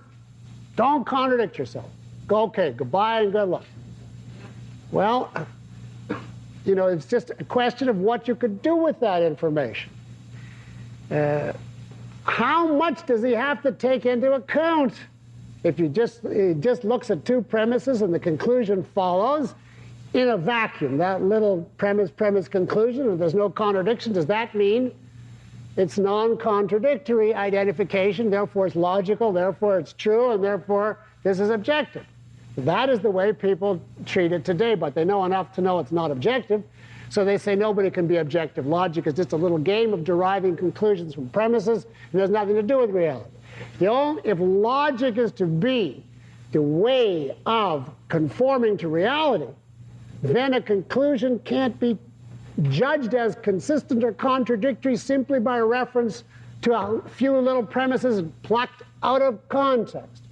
don't contradict yourself, go, okay, goodbye and good luck. Well, you know, it's just a question of what you could do with that information. How much does he have to take into account? If he just looks at two premises and the conclusion follows in a vacuum, that little premise, conclusion, and there's no contradiction, does that mean it's non-contradictory identification, therefore it's logical, therefore it's true, and therefore this is objective? That is the way people treat it today, but they know enough to know it's not objective, so they say nobody can be objective. Logic is just a little game of deriving conclusions from premises, and has nothing to do with reality. If logic is to be the way of conforming to reality, then a conclusion can't be judged as consistent or contradictory simply by reference to a few little premises plucked out of context.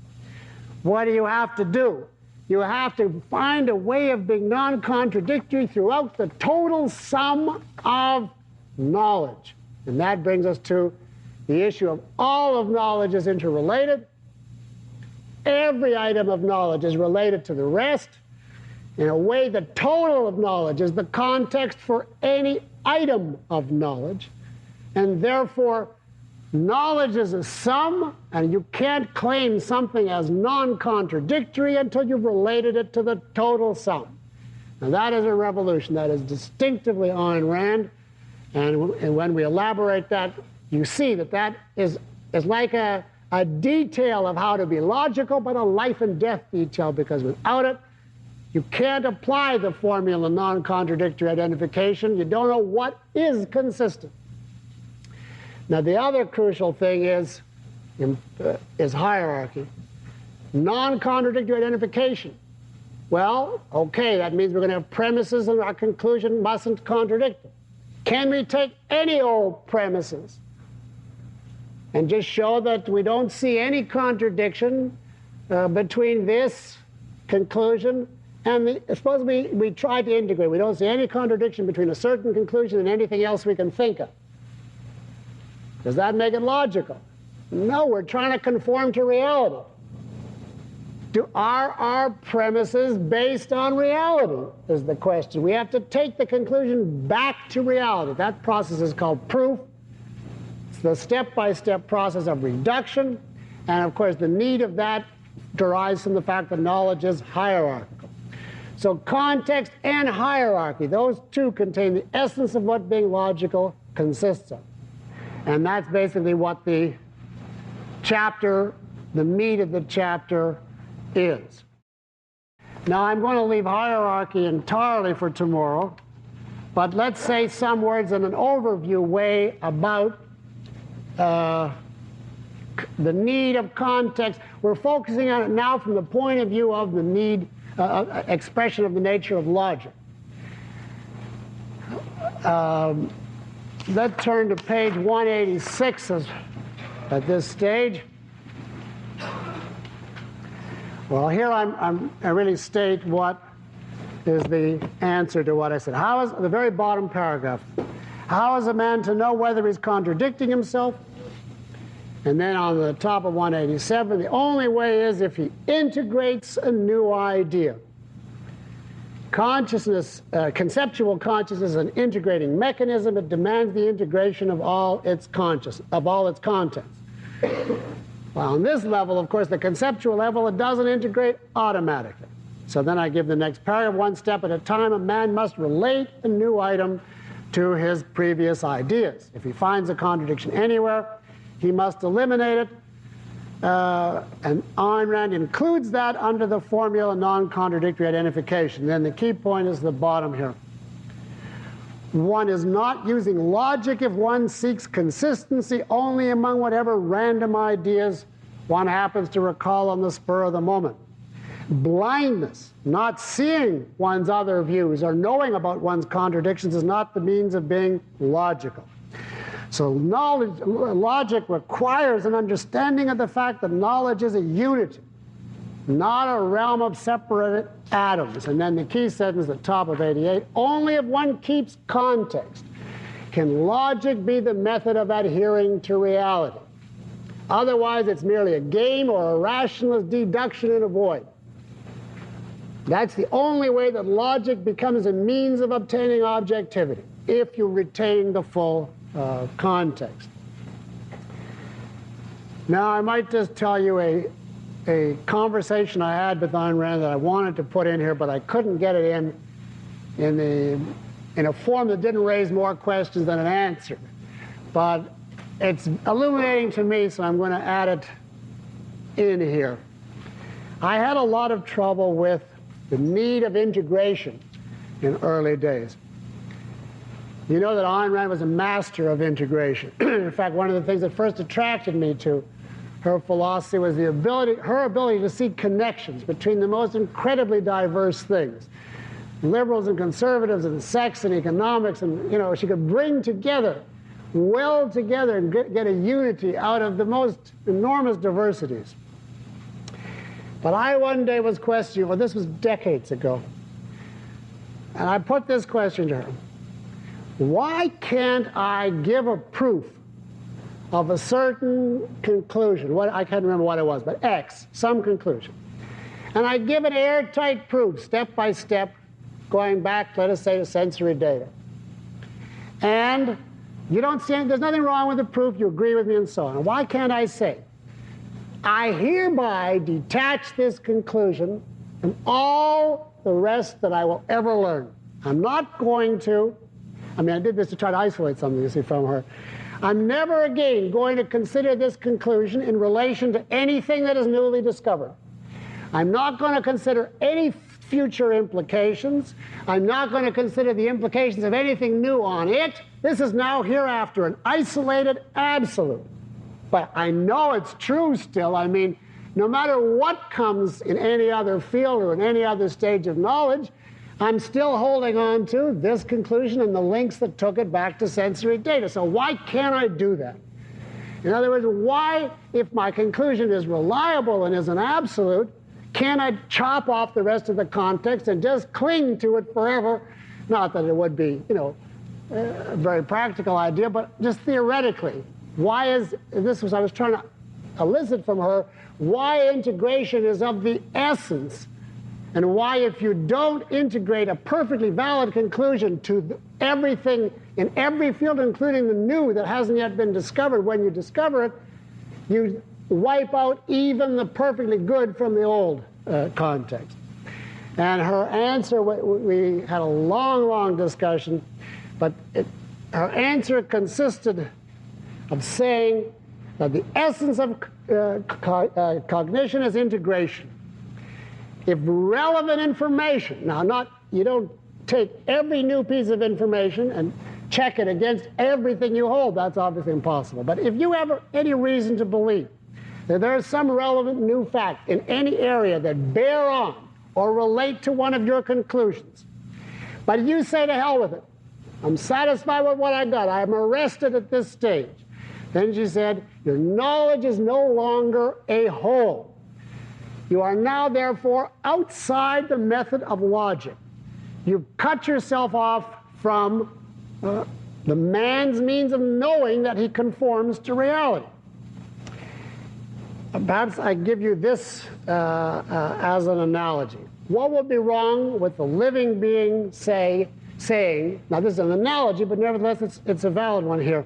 What do you have to do? You have to find a way of being non-contradictory throughout the total sum of knowledge. And that brings us to the issue of all of knowledge is interrelated. Every item of knowledge is related to the rest. In a way, the total of knowledge is the context for any item of knowledge. And therefore, knowledge is a sum, and you can't claim something as non-contradictory until you've related it to the total sum. Now that is a revolution. That is distinctively Ayn Rand. And when we elaborate that, you see that that is like a detail of how to be logical, but a life and death detail, because without it, you can't apply the formula non-contradictory identification. You don't know what is consistent. Now, the other crucial thing is hierarchy. Non-contradictory identification. Well, okay, that means we're going to have premises and our conclusion mustn't contradict them. Can we take any old premises and just show that we don't see any contradiction between this conclusion and suppose we try to integrate. We don't see any contradiction between a certain conclusion and anything else we can think of. Does that make it logical? No, we're trying to conform to reality. Are our premises based on reality, is the question. We have to take the conclusion back to reality. That process is called proof. It's the step-by-step process of reduction. And of course, the need of that derives from the fact that knowledge is hierarchical. So context and hierarchy, those two contain the essence of what being logical consists of. And that's basically what the chapter, the meat of the chapter is. Now I'm going to leave hierarchy entirely for tomorrow, but let's say some words in an overview way about the need of context. We're focusing on it now from the point of view of the need, expression of the nature of logic. Let's turn to page 186 at this stage. Well, here I really state what is the answer to what I said. How is, the very bottom paragraph, how is a man to know whether he's contradicting himself? And then on the top of 187, the only way is if he integrates a new idea. Consciousness, conceptual consciousness is an integrating mechanism. It demands the integration of all its contents. Well, on this level, of course, the conceptual level, it doesn't integrate automatically. So then I give the next paragraph, one step at a time. A man must relate a new item to his previous ideas. If he finds a contradiction anywhere, he must eliminate it. And Ayn Rand includes that under the formula non-contradictory identification. Then the key point is the bottom here. One is not using logic if one seeks consistency only among whatever random ideas one happens to recall on the spur of the moment. Blindness, not seeing one's other views or knowing about one's contradictions, is not the means of being logical. So logic requires an understanding of the fact that knowledge is a unity, not a realm of separated atoms. And then the key sentence at the top of 88, only if one keeps context can logic be the method of adhering to reality. Otherwise, it's merely a game or a rationalist deduction in a void. That's the only way that logic becomes a means of obtaining objectivity, if you retain the full context. Now, I might just tell you a conversation I had with Ayn Rand that I wanted to put in here, but I couldn't get it in a form that didn't raise more questions than it answered. But it's illuminating to me, so I'm going to add it in here. I had a lot of trouble with the need of integration in early days. You know that Ayn Rand was a master of integration. In fact, one of the things that first attracted me to her philosophy was her ability to see connections between the most incredibly diverse things. Liberals and conservatives and sex and economics, and she could bring together, weld together, and get a unity out of the most enormous diversities. But I one day was questioning, this was decades ago, and I put this question to her: why can't I give a proof of a certain conclusion? I can't remember what it was, but X, some conclusion. And I give an airtight proof, step by step, going back, let us say, to sensory data. And you don't see, there's nothing wrong with the proof, you agree with me, and so on. And why can't I say, I hereby detach this conclusion from all the rest that I will ever learn? I'm not going to, I did this to try to isolate something, you see, from her. I'm never again going to consider this conclusion in relation to anything that is newly discovered. I'm not going to consider any future implications. I'm not going to consider the implications of anything new on it. This is now hereafter an isolated absolute. But I know it's true still. No matter what comes in any other field or in any other stage of knowledge, I'm still holding on to this conclusion and the links that took it back to sensory data. So why can't I do that? In other words, why, if my conclusion is reliable and is an absolute, can't I chop off the rest of the context and just cling to it forever? Not that it would be, a very practical idea, but just theoretically. Why is, this was, I was trying to elicit from her, why integration is of the essence, and why if you don't integrate a perfectly valid conclusion to everything in every field, including the new that hasn't yet been discovered, when you discover it, you wipe out even the perfectly good from the old context. And her answer, we had a long, long discussion, but her answer consisted of saying that the essence of cognition is integration. If relevant information, now you don't take every new piece of information and check it against everything you hold, that's obviously impossible. But if you have any reason to believe that there is some relevant new fact in any area that bear on or relate to one of your conclusions, but you say to hell with it, I'm satisfied with what I got, I'm arrested at this stage, then she said, your knowledge is no longer a whole. You are now, therefore, outside the method of logic. You've cut yourself off from the man's means of knowing that he conforms to reality. Perhaps I give you this as an analogy. What would be wrong with the living being saying, now this is an analogy, but nevertheless it's a valid one here,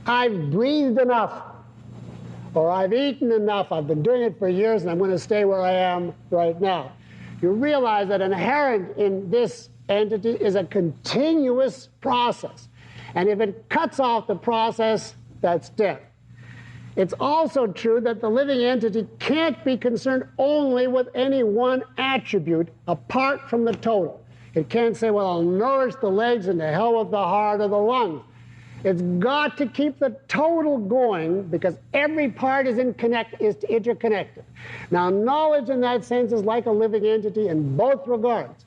I've breathed enough, or I've eaten enough, I've been doing it for years, and I'm going to stay where I am right now. You realize that inherent in this entity is a continuous process. And if it cuts off the process, that's death. It's also true that the living entity can't be concerned only with any one attribute apart from the total. It can't say, well, I'll nourish the legs and to hell with the heart or the lungs. It's got to keep the total going because every part is interconnected. Now, knowledge in that sense is like a living entity in both regards.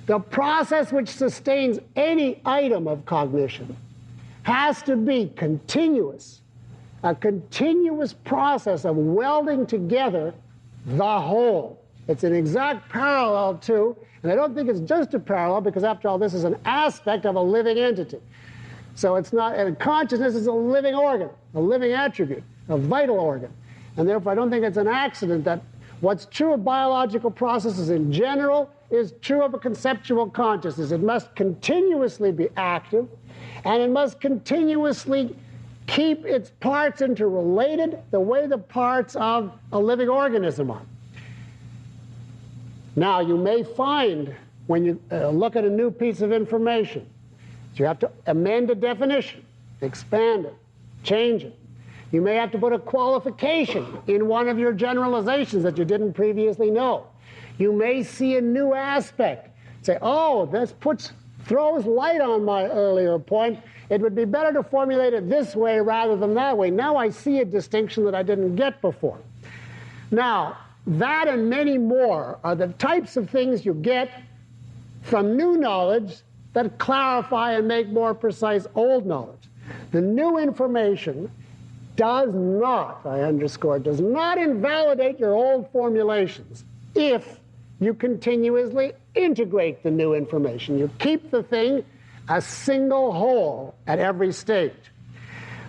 The process which sustains any item of cognition has to be continuous, a continuous process of welding together the whole. It's an exact parallel to, and I don't think it's just a parallel because after all this is an aspect of a living entity. So it's not, and consciousness is a living organ, a living attribute, a vital organ. And therefore I don't think it's an accident that what's true of biological processes in general is true of a conceptual consciousness. It must continuously be active, and it must continuously keep its parts interrelated the way the parts of a living organism are. Now, you may find when you look at a new piece of information, so you have to amend a definition, expand it, change it. You may have to put a qualification in one of your generalizations that you didn't previously know. You may see a new aspect. Say, oh, this throws light on my earlier point. It would be better to formulate it this way rather than that way. Now I see a distinction that I didn't get before. Now, that and many more are the types of things you get from new knowledge that clarify and make more precise old knowledge. The new information does not, I underscore, does not invalidate your old formulations if you continuously integrate the new information. You keep the thing a single whole at every stage.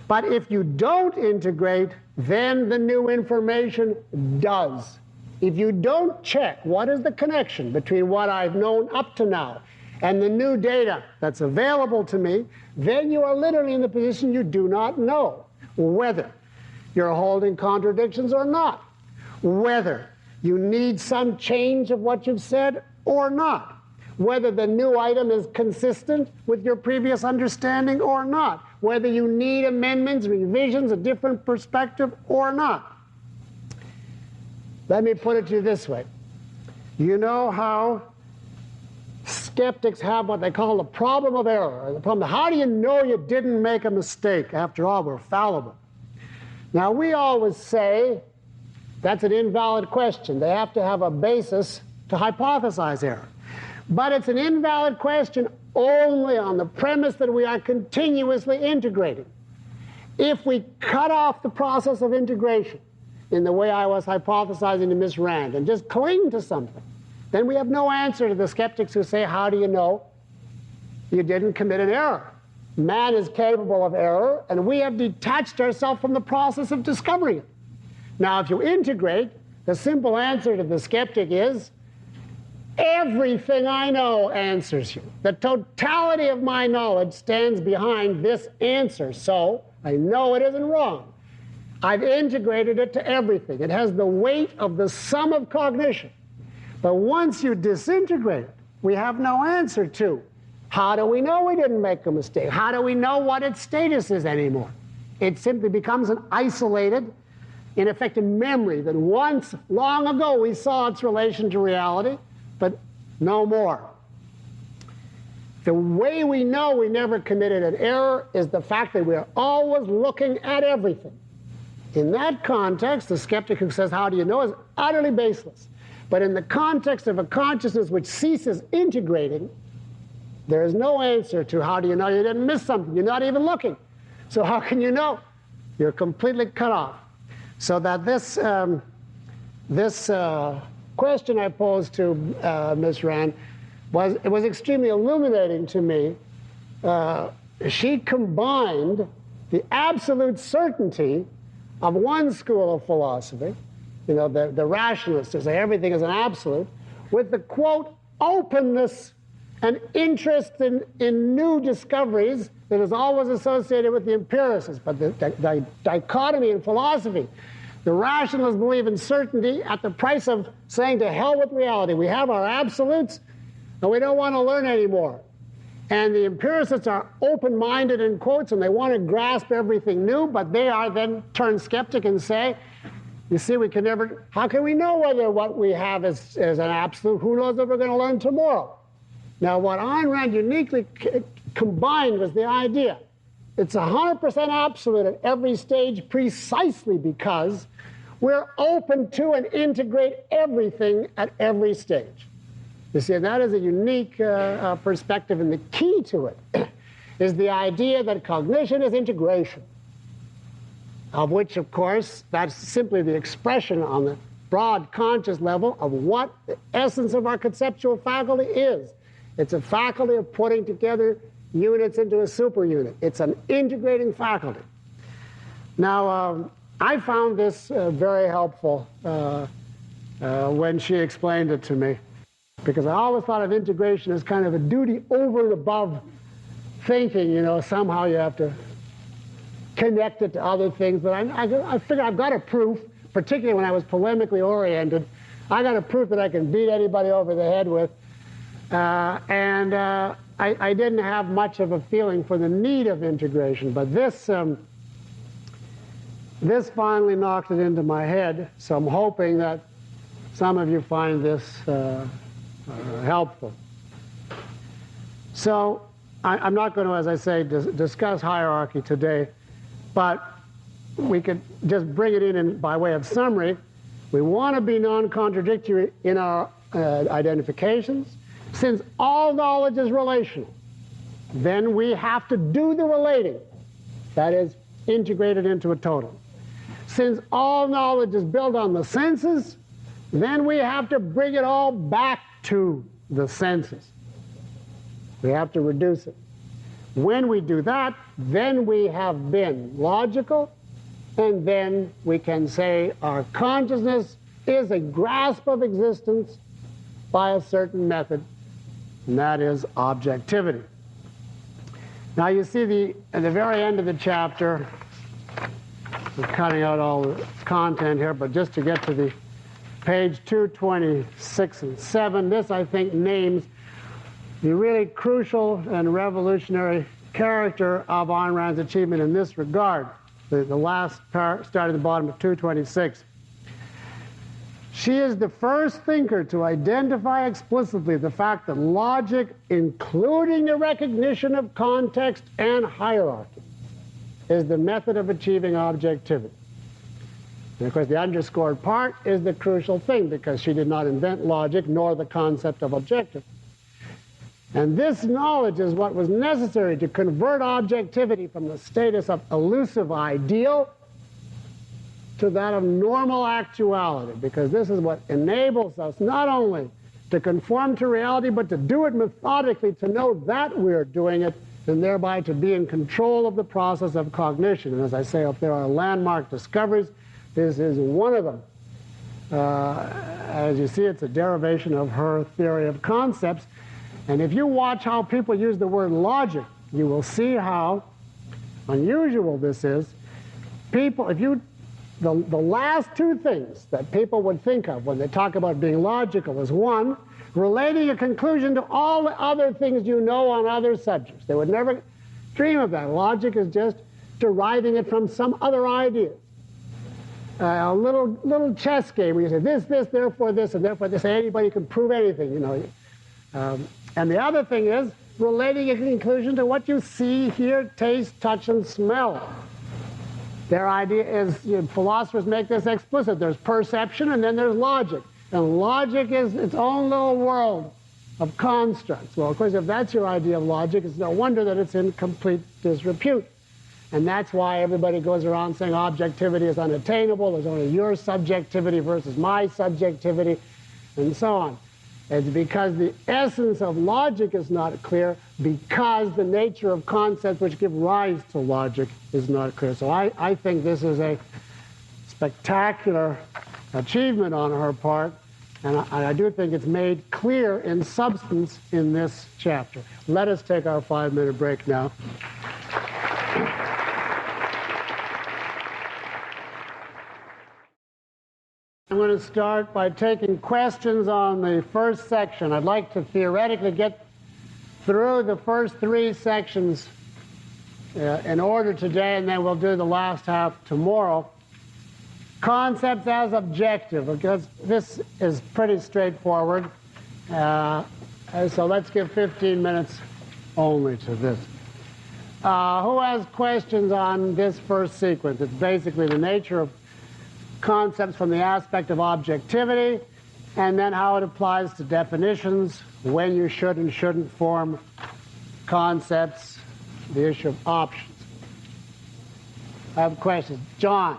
But if you don't integrate, then the new information does. If you don't check what is the connection between what I've known up to now and the new data that's available to me, then you are literally in the position you do not know whether you're holding contradictions or not, whether you need some change of what you've said or not, whether the new item is consistent with your previous understanding or not, whether you need amendments, revisions, a different perspective or not. Let me put it to you this way. You know how skeptics have what they call the problem of error, or the problem, how do you know you didn't make a mistake? After all, we're fallible. Now, we always say that's an invalid question. They have to have a basis to hypothesize error. But it's an invalid question only on the premise that we are continuously integrating. If we cut off the process of integration in the way I was hypothesizing to Miss Rand and just cling to something, then we have no answer to the skeptics who say, how do you know you didn't commit an error? Man is capable of error, and we have detached ourselves from the process of discovering it. Now, if you integrate, the simple answer to the skeptic is, everything I know answers you. The totality of my knowledge stands behind this answer, so I know it isn't wrong. I've integrated it to everything. It has the weight of the sum of cognition. But once you disintegrate it, we have no answer to, how do we know we didn't make a mistake? How do we know what its status is anymore? It simply becomes an isolated, in effect, a memory that once, long ago, we saw its relation to reality, but no more. The way we know we never committed an error is the fact that we're always looking at everything. In that context, the skeptic who says, how do you know, is utterly baseless. But in the context of a consciousness which ceases integrating, there is no answer to how do you know you didn't miss something. You're not even looking. So how can you know? You're completely cut off. So that this question I posed to Ms. Rand was extremely illuminating to me. She combined the absolute certainty of one school of philosophy, you know, the rationalists who say everything is an absolute, with the, quote, openness and interest in new discoveries that is always associated with the empiricists. But the dichotomy in philosophy, the rationalists believe in certainty at the price of saying to hell with reality. We have our absolutes, and we don't want to learn anymore. And the empiricists are open-minded in quotes, and they want to grasp everything new, but they are then turn skeptic and say, you see, we can never, how can we know whether what we have is an absolute? Who knows what we're going to learn tomorrow? Now, what Ayn Rand uniquely combined was the idea it's 100% absolute at every stage precisely because we're open to and integrate everything at every stage. You see, that is a unique perspective, and the key to it is the idea that cognition is integration, of which, of course, that's simply the expression on the broad conscious level of what the essence of our conceptual faculty is. It's a faculty of putting together units into a superunit. It's an integrating faculty. Now, I found this very helpful when she explained it to me, because I always thought of integration as kind of a duty over and above thinking, you know, somehow you have to connect it to other things. But I figured I've got a proof, particularly when I was polemically oriented, I got a proof that I can beat anybody over the head with. I didn't have much of a feeling for the need of integration, but this finally knocked it into my head, so I'm hoping that some of you find this helpful. So I'm not going to, as I say, discuss hierarchy today, but we could just bring it in by way of summary. We want to be non-contradictory in our identifications. Since all knowledge is relational, then we have to do the relating, that is, integrate it into a total. Since all knowledge is built on the senses, then we have to bring it all back to the senses. We have to reduce it. When we do that, then we have been logical, and then we can say our consciousness is a grasp of existence by a certain method, and that is objectivity. Now you see at the very end of the chapter, I'm cutting out all the content here, but just to get to the page 226 and 7, this I think names the really crucial and revolutionary character of Ayn Rand's achievement in this regard. The last part, starting at the bottom of 226. She is the first thinker to identify explicitly the fact that logic, including the recognition of context and hierarchy, is the method of achieving objectivity. And of course, the underscored part is the crucial thing, because she did not invent logic nor the concept of objective. And this knowledge is what was necessary to convert objectivity from the status of elusive ideal to that of normal actuality, because this is what enables us not only to conform to reality, but to do it methodically, to know that we're doing it, and thereby to be in control of the process of cognition. And as I say, if there are landmark discoveries, this is one of them. As you see, it's a derivation of her theory of concepts. And if you watch how people use the word logic, you will see how unusual this is. People, the last two things that people would think of when they talk about being logical is, one, relating a conclusion to all the other things you know on other subjects. They would never dream of that. Logic is just deriving it from some other idea. A little chess game where you say this, therefore this, and therefore this. Anybody can prove anything, you know. And the other thing is relating a conclusion to what you see, hear, taste, touch, and smell. Their idea is, philosophers make this explicit. There's perception, and then there's logic. And logic is its own little world of constructs. Well, of course, if that's your idea of logic, it's no wonder that it's in complete disrepute. And that's why everybody goes around saying objectivity is unattainable. There's only your subjectivity versus my subjectivity, and so on. It's because the essence of logic is not clear, because the nature of concepts which give rise to logic is not clear. So I think this is a spectacular achievement on her part, and I do think it's made clear in substance in this chapter. Let us take our 5-minute break now. I'm going to start by taking questions on the first section. I'd like to theoretically get through the first 3 sections in order today, and then we'll do the last half tomorrow. Concepts as objective, because this is pretty straightforward. So let's give 15 minutes only to this. Who has questions on this first sequence? It's basically the nature of concepts from the aspect of objectivity, and then how it applies to definitions, when you should and shouldn't form concepts, the issue of options. I have questions. John.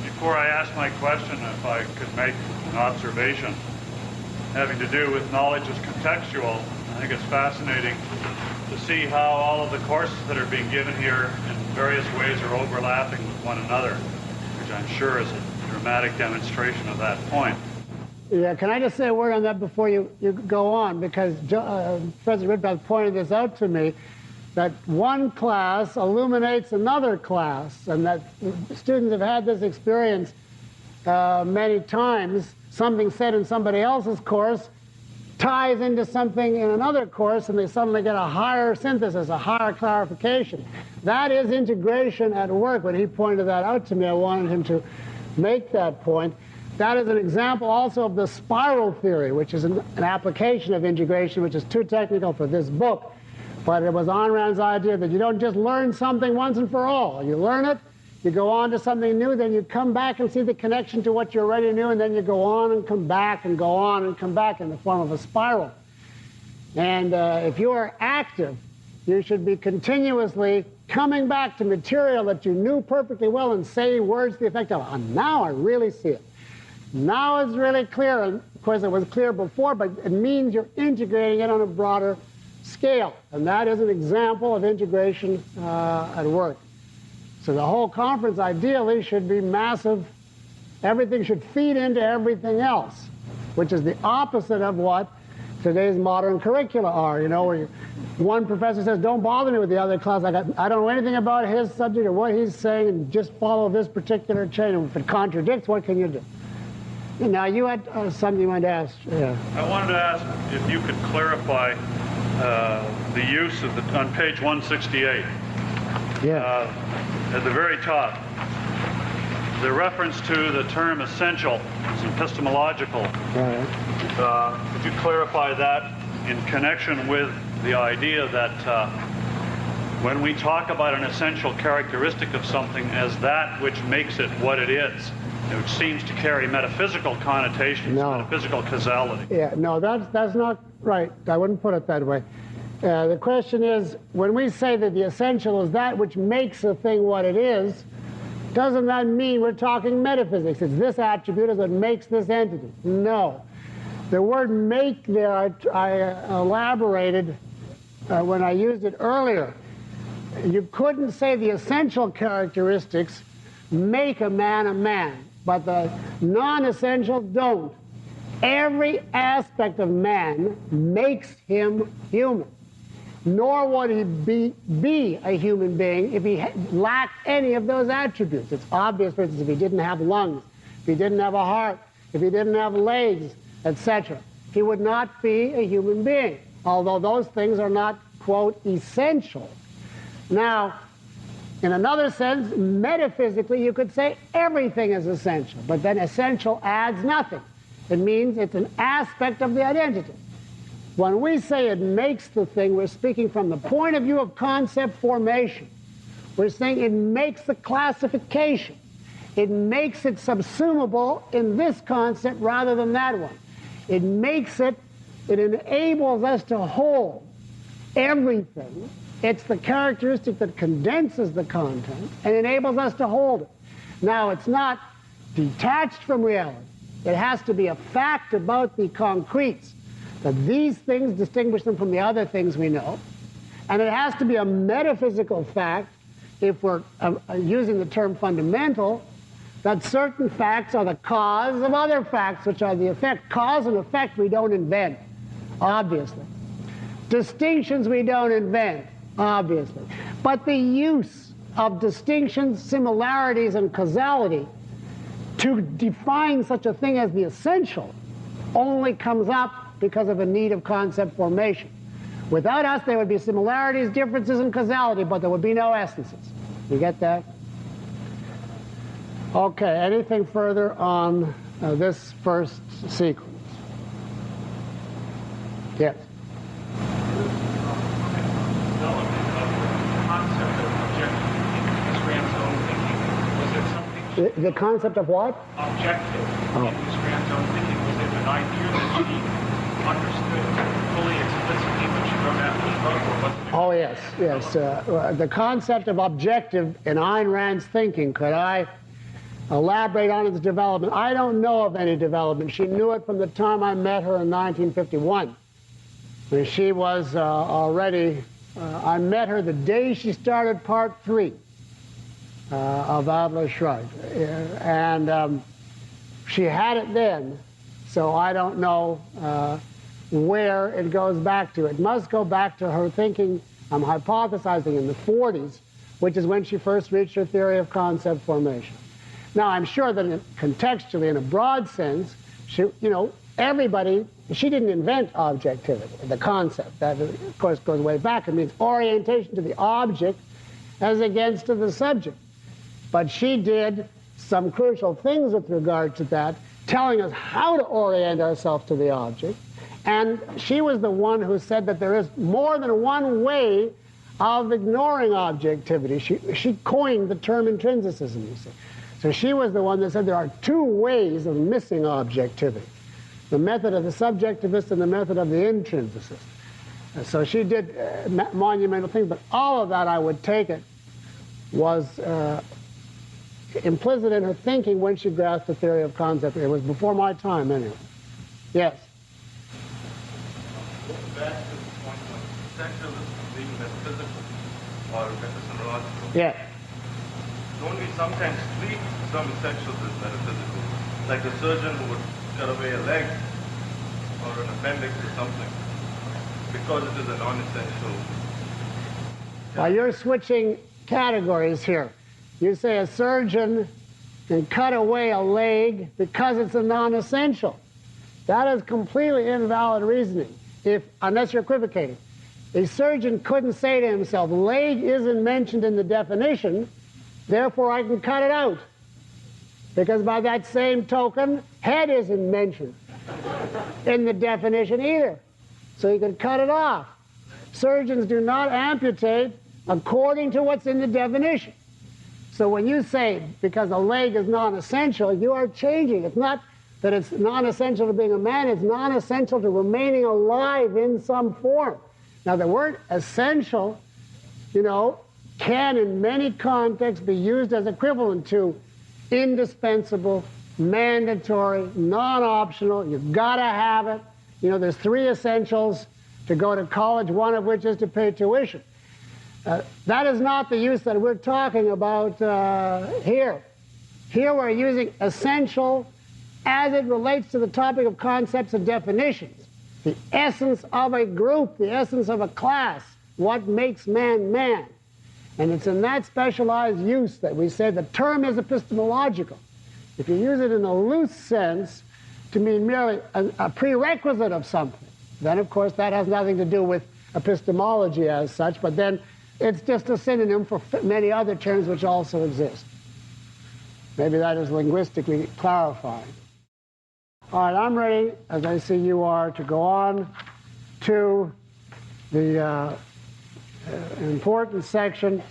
Before I ask my question, if I could make an observation having to do with knowledge as contextual. I think it's fascinating to see how all of the courses that are being given here in various ways are overlapping with one another, which I'm sure is a dramatic demonstration of that point. Yeah, can I just say a word on that before you go on? Because President Ridpath pointed this out to me, that one class illuminates another class, and that students have had this experience many times. Something said in somebody else's course ties into something in another course, and they suddenly get a higher synthesis, a higher clarification. That is integration at work. When he pointed that out to me, I wanted him to make that point. That is an example also of the spiral theory, which is an application of integration, which is too technical for this book. But it was Ayn Rand's idea that you don't just learn something once and for all. You learn it, you go on to something new, then you come back and see the connection to what you already knew, and then you go on and come back and go on and come back in the form of a spiral. And if you are active, you should be continuously coming back to material that you knew perfectly well and saying words to the effect of, now I really see it. Now it's really clear. And of course, it was clear before, but it means you're integrating it on a broader scale. And that is an example of integration at work. So the whole conference ideally should be massive. Everything should feed into everything else, which is the opposite of what today's modern curricula are. You know, where one professor says, don't bother me with the other class. I don't know anything about his subject or what he's saying, and just follow this particular chain. And if it contradicts, what can you do? Now, you had something you wanted to ask. Yeah. I wanted to ask if you could clarify the use of on page 168. Yeah. At the very top, the reference to the term essential is epistemological. Right. Could you clarify that in connection with the idea that when we talk about an essential characteristic of something as that which makes it what it is, which seems to carry metaphysical connotations, metaphysical causality? Yeah, no, that's not right. I wouldn't put it that way. The question is, when we say that the essential is that which makes a thing what it is, doesn't that mean we're talking metaphysics? It's this attribute is what makes this entity. No. The word make there, I elaborated when I used it earlier. You couldn't say the essential characteristics make a man, but the non-essential don't. Every aspect of man makes him human. Nor would he be a human being if he lacked any of those attributes. It's obvious, for instance, if he didn't have lungs, if he didn't have a heart, if he didn't have legs, etc. He would not be a human being, although those things are not, quote, essential. Now, in another sense, metaphysically, you could say everything is essential, but then essential adds nothing. It means it's an aspect of the identity. When we say it makes the thing, we're speaking from the point of view of concept formation. We're saying it makes the classification. It makes it subsumable in this concept rather than that one. It makes it, it enables us to hold everything. It's the characteristic that condenses the content and enables us to hold it. Now, it's not detached from reality. It has to be a fact about the concretes, that these things distinguish them from the other things we know. And it has to be a metaphysical fact, if we're using the term fundamental, that certain facts are the cause of other facts, which are the effect. Cause and effect we don't invent, obviously. Distinctions we don't invent, obviously. But the use of distinctions, similarities, and causality to define such a thing as the essential only comes up because of a need of concept formation. Without us, there would be similarities, differences, and causality, but there would be no essences. You get that? Okay, anything further on this first sequence? Yes. Development of the concept of objectivity in Miss Rand's own thinking, was it something The concept of what? objective in Miss Rand's own thinking? Was it an idea that she understood fully explicitly when she wrote out the book, or was it? Oh, yes, yes. The concept of objective in Ayn Rand's thinking, could I elaborate on its development? I don't know of any development. She knew it from the time I met her in 1951. When she was already, I met her the day she started part 3 of Atlas Shrugged. And she had it then, so I don't know where it goes back to. It must go back to her thinking, I'm hypothesizing, in the 40s, which is when she first reached her theory of concept formation. Now, I'm sure that contextually, in a broad sense, she, everybody, she didn't invent objectivity, the concept. That, of course, goes way back. It means orientation to the object as against to the subject. But she did some crucial things with regard to that, telling us how to orient ourselves to the object. And she was the one who said that there is more than one way of ignoring objectivity. She coined the term intrinsicism, you see. So she was the one that said there are 2 ways of missing objectivity: the method of the subjectivist and the method of the intrinsicist. So she did monumental things, but all of that, I would take it, was implicit in her thinking when she grasped the theory of concept. It was before my time, anyway. Yes? Back to the point of essentialism being metaphysical or epistemological. Yeah. Don't we sometimes treat some essentials as metaphysical? Like a surgeon who would cut away a leg or an appendix or something, because it is a non-essential. Now you're switching categories here. You say a surgeon can cut away a leg because it's a non-essential. That is completely invalid reasoning, unless you're equivocating. A surgeon couldn't say to himself, leg isn't mentioned in the definition, therefore I can cut it out. Because by that same token, head isn't mentioned in the definition either. So you can cut it off. Surgeons do not amputate according to what's in the definition. So when you say, because a leg is non-essential, you are changing. It's not that it's non-essential to being a man, it's non-essential to remaining alive in some form. Now the word essential, can in many contexts be used as equivalent to indispensable, mandatory, non-optional, you've got to have it. There's 3 essentials to go to college, one of which is to pay tuition. That is not the use that we're talking about here. Here we're using essential as it relates to the topic of concepts and definitions. The essence of a group, the essence of a class, what makes man man. And it's in that specialized use that we say the term is epistemological. If you use it in a loose sense to mean merely a prerequisite of something, then of course that has nothing to do with epistemology as such, but then it's just a synonym for many other terms which also exist. Maybe that is linguistically clarifying. All right, I'm ready, as I see you are, to go on to the important section,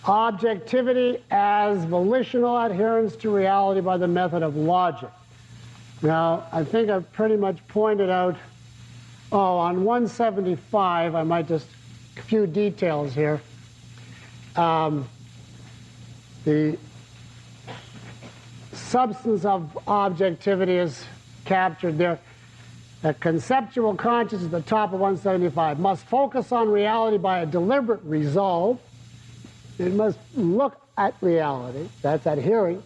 objectivity as volitional adherence to reality by the method of logic. Now, I think I've pretty much pointed out, on 175, I might just, a few details here. The substance of objectivity is captured there. A conceptual consciousness at the top of 175 must focus on reality by a deliberate resolve. It must look at reality, that's adhering,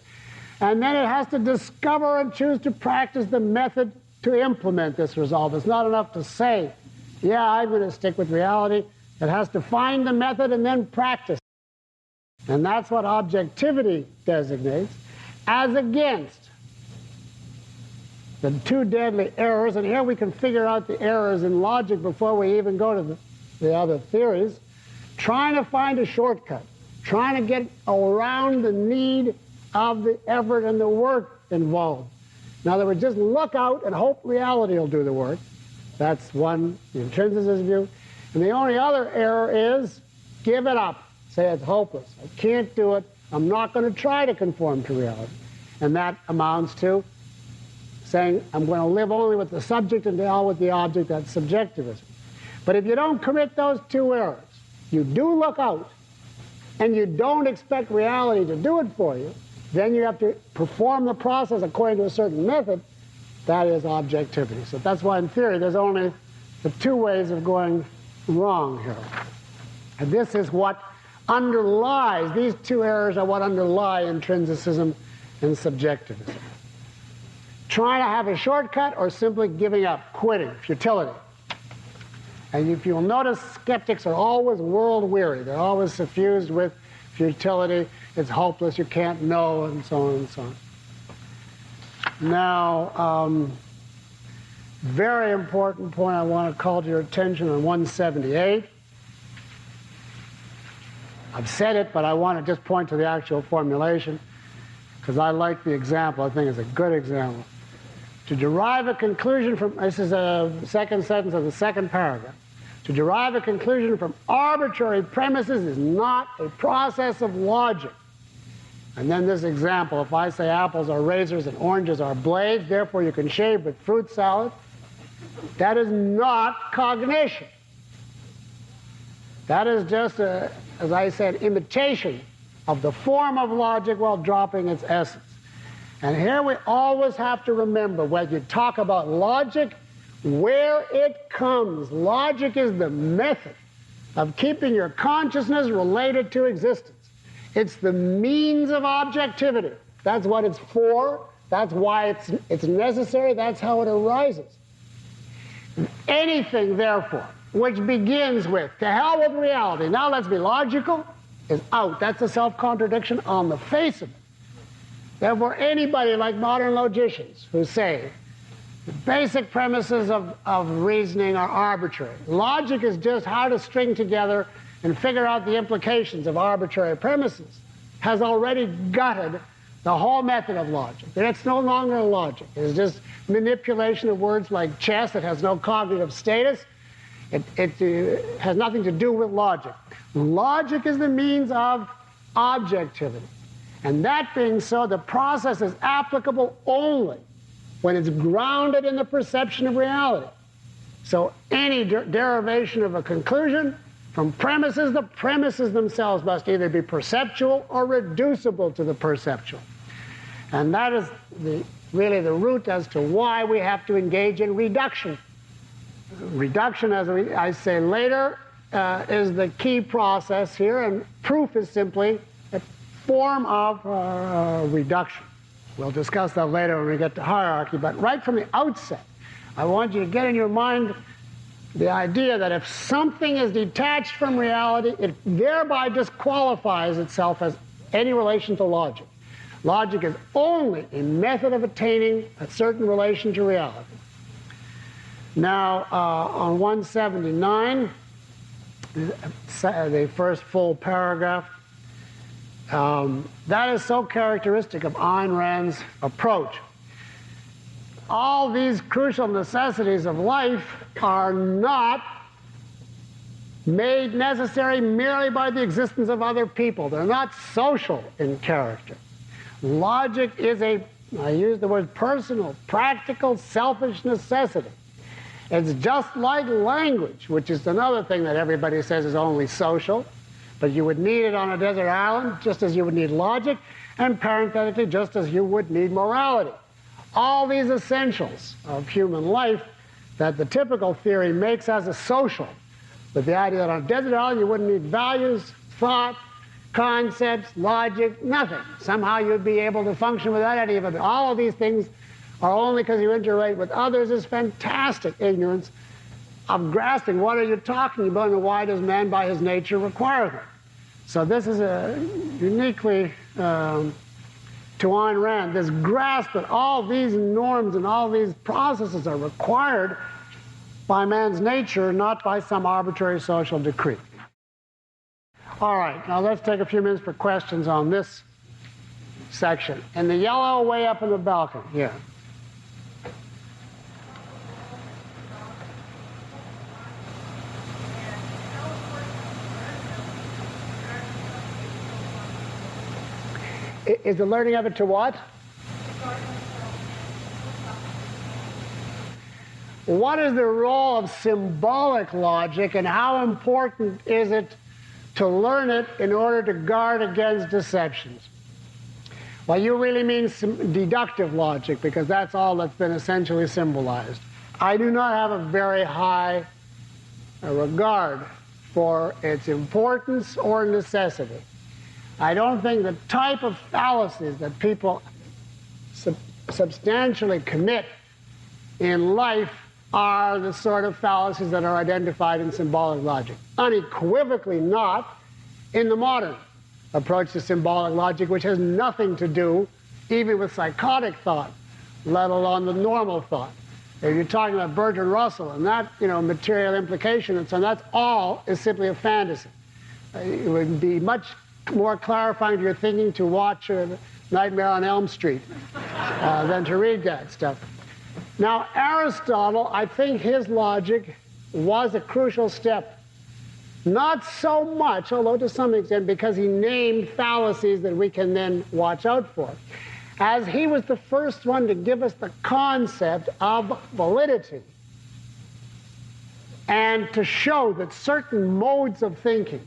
and then it has to discover and choose to practice the method to implement this resolve. It's not enough to say, yeah, I'm going to stick with reality. It has to find the method and then practice. And that's what objectivity designates, as against the 2 deadly errors. And here we can figure out the errors in logic before we even go to the other theories. Trying to find a shortcut, trying to get around the need of the effort and the work involved. In other words, just look out and hope reality will do the work. That's one, the intrinsicist view. And the only other error is give it up. Say it's hopeless. I can't do it. I'm not going to try to conform to reality. And that amounts to saying I'm going to live only with the subject and deal with the object. That's subjectivism. But if you don't commit those two errors, you do look out, and you don't expect reality to do it for you, then you have to perform the process according to a certain method. That is objectivity. So that's why in theory there's only the two ways of going wrong here. And this is what underlies, these two errors are what underlie intrinsicism and subjectivism. Trying to have a shortcut or simply giving up, quitting, futility. And if you'll notice, skeptics are always world-weary. They're always suffused with futility. It's hopeless, you can't know, and so on and so on. Now, very important point I want to call to your attention on 178. I've said it, but I want to just point to the actual formulation, because I like the example. I think it's a good example. To derive a conclusion from, this is a second sentence of the second paragraph. To derive a conclusion from arbitrary premises is not a process of logic. And then this example, if I say apples are razors and oranges are blades, therefore you can shave with fruit salad, that is not cognition. That is just, as I said, imitation of the form of logic while dropping its essence. And here we always have to remember, when you talk about logic, where it comes. Logic is the method of keeping your consciousness related to existence. It's the means of objectivity. That's what it's for. That's why it's necessary. That's how it arises. Anything, therefore, which begins with, to hell with reality, now let's be logical, is out. That's a self-contradiction on the face of it. Therefore, anybody like modern logicians who say the basic premises of reasoning are arbitrary. Logic is just how to string together and figure out the implications of arbitrary premises, has already gutted the whole method of logic. And it's no longer logic. It's just manipulation of words like chess. It has no cognitive status. It has nothing to do with logic. Logic is the means of objectivity. And that being so, the process is applicable only when it's grounded in the perception of reality. So any derivation of a conclusion from premises, the premises themselves must either be perceptual or reducible to the perceptual. And that is really the root as to why we have to engage in reduction. Reduction, as I say later, is the key process here, and proof is simply a form of reduction. We'll discuss that later when we get to hierarchy, but right from the outset, I want you to get in your mind the idea that if something is detached from reality, it thereby disqualifies itself as any relation to logic. Logic is only a method of attaining a certain relation to reality. Now, on 179, the first full paragraph, that is so characteristic of Ayn Rand's approach. All these crucial necessities of life are not made necessary merely by the existence of other people. They're not social in character. Logic is I use the word personal, practical, selfish necessity. It's just like language, which is another thing that everybody says is only social. But you would need it on a desert island, just as you would need logic, and parenthetically, just as you would need morality. All these essentials of human life that the typical theory makes as a social, with the idea that on a desert island you wouldn't need values, thought, concepts, logic, nothing. Somehow you'd be able to function without any of it. All of these things are only because you interrelate with others is fantastic ignorance of grasping what are you talking about and why does man by his nature require them. So this is uniquely to Ayn Rand, this grasp that all these norms and all these processes are required by man's nature, not by some arbitrary social decree. All right, now let's take a few minutes for questions on this section. In the yellow way up in the balcony, here. Is the learning of it to what? What is the role of symbolic logic, and how important is it to learn it in order to guard against deceptions? Well, you really mean deductive logic, because that's all that's been essentially symbolized. I do not have a very high regard for its importance or necessity. I don't think the type of fallacies that people substantially commit in life are the sort of fallacies that are identified in symbolic logic. Unequivocally not in the modern approach to symbolic logic, which has nothing to do even with psychotic thought, let alone the normal thought. If you're talking about Bertrand Russell and that, material implication and so on, that's all is simply a fantasy. It would be much more clarifying to your thinking to watch Nightmare on Elm Street than to read that stuff. Now, Aristotle, I think his logic was a crucial step. Not so much, although to some extent, because he named fallacies that we can then watch out for. As he was the first one to give us the concept of validity and to show that certain modes of thinking,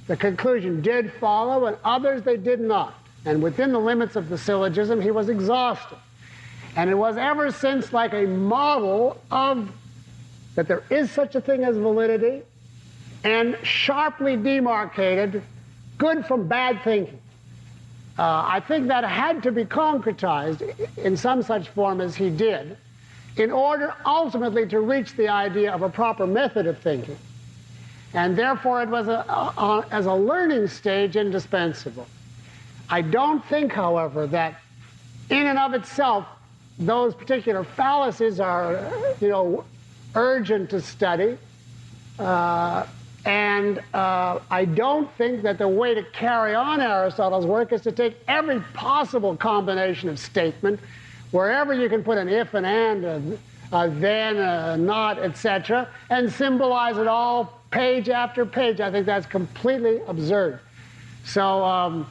the conclusion did follow and others they did not. And within the limits of the syllogism, he was exhaustive. And it was ever since like a model of that there is such a thing as validity and sharply demarcated good from bad thinking. I think that had to be concretized in some such form as he did in order ultimately to reach the idea of a proper method of thinking. And therefore it was, as a learning stage, indispensable. I don't think, however, that in and of itself those particular fallacies are, urgent to study. And I don't think that the way to carry on Aristotle's work is to take every possible combination of statement, wherever you can put an if, an and, a then, a not, etc., and symbolize it all page after page. I think that's completely absurd. So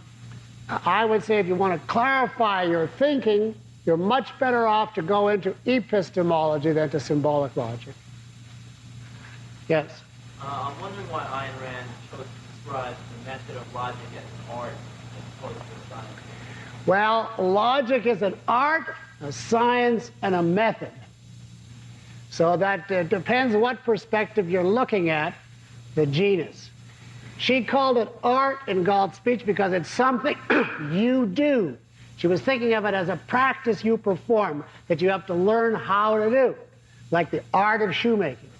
I would say if you want to clarify your thinking, you're much better off to go into epistemology than to symbolic logic. Yes? I'm wondering why Ayn Rand chose to describe the method of logic as an art as opposed to a science. Well, logic is an art, a science, and a method. So that depends what perspective you're looking at the genus. She called it art in Galt's speech because it's something you do. She was thinking of it as a practice you perform that you have to learn how to do, like the art of shoemaking.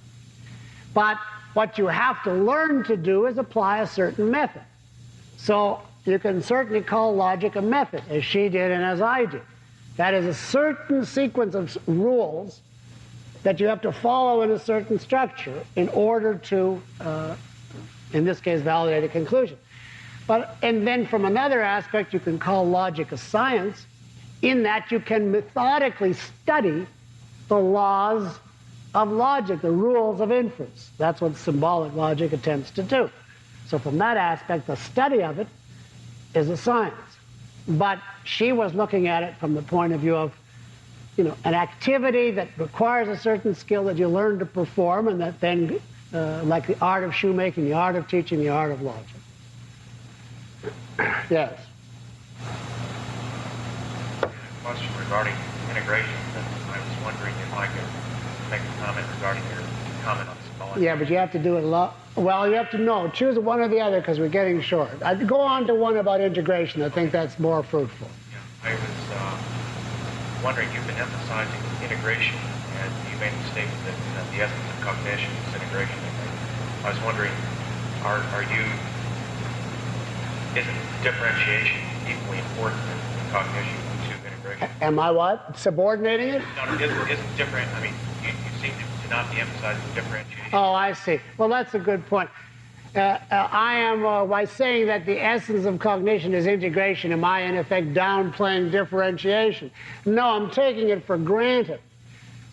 But what you have to learn to do is apply a certain method. So you can certainly call logic a method, as she did and as I did. That is a certain sequence of rules that you have to follow in a certain structure in order to, in this case, validate a conclusion. And then from another aspect, you can call logic a science, in that you can methodically study the laws of logic, the rules of inference. That's what symbolic logic attempts to do. So from that aspect, the study of it is a science. But she was looking at it from the point of view of, an activity that requires a certain skill that you learn to perform, and that then, like the art of shoemaking, the art of teaching, the art of logic. Yes? Question regarding integration. I was wondering if I could make a comment regarding your comment on symbolic. Yeah, but you have to do it a lot. Well, you have to know. Choose one or the other because we're getting short. I'd go on to one about integration. I think that's more fruitful. Yeah, I was wondering, you've been emphasizing integration, and you made the statement that the essence of cognition is integration. I was wondering, isn't differentiation equally important in cognition to integration? Am I what? Subordinating it? No, isn't different. I mean, you seem to not be emphasizing differentiation. Oh, I see. Well, that's a good point. I am, by saying that the essence of cognition is integration, am I, in effect, downplaying differentiation? No, I'm taking it for granted.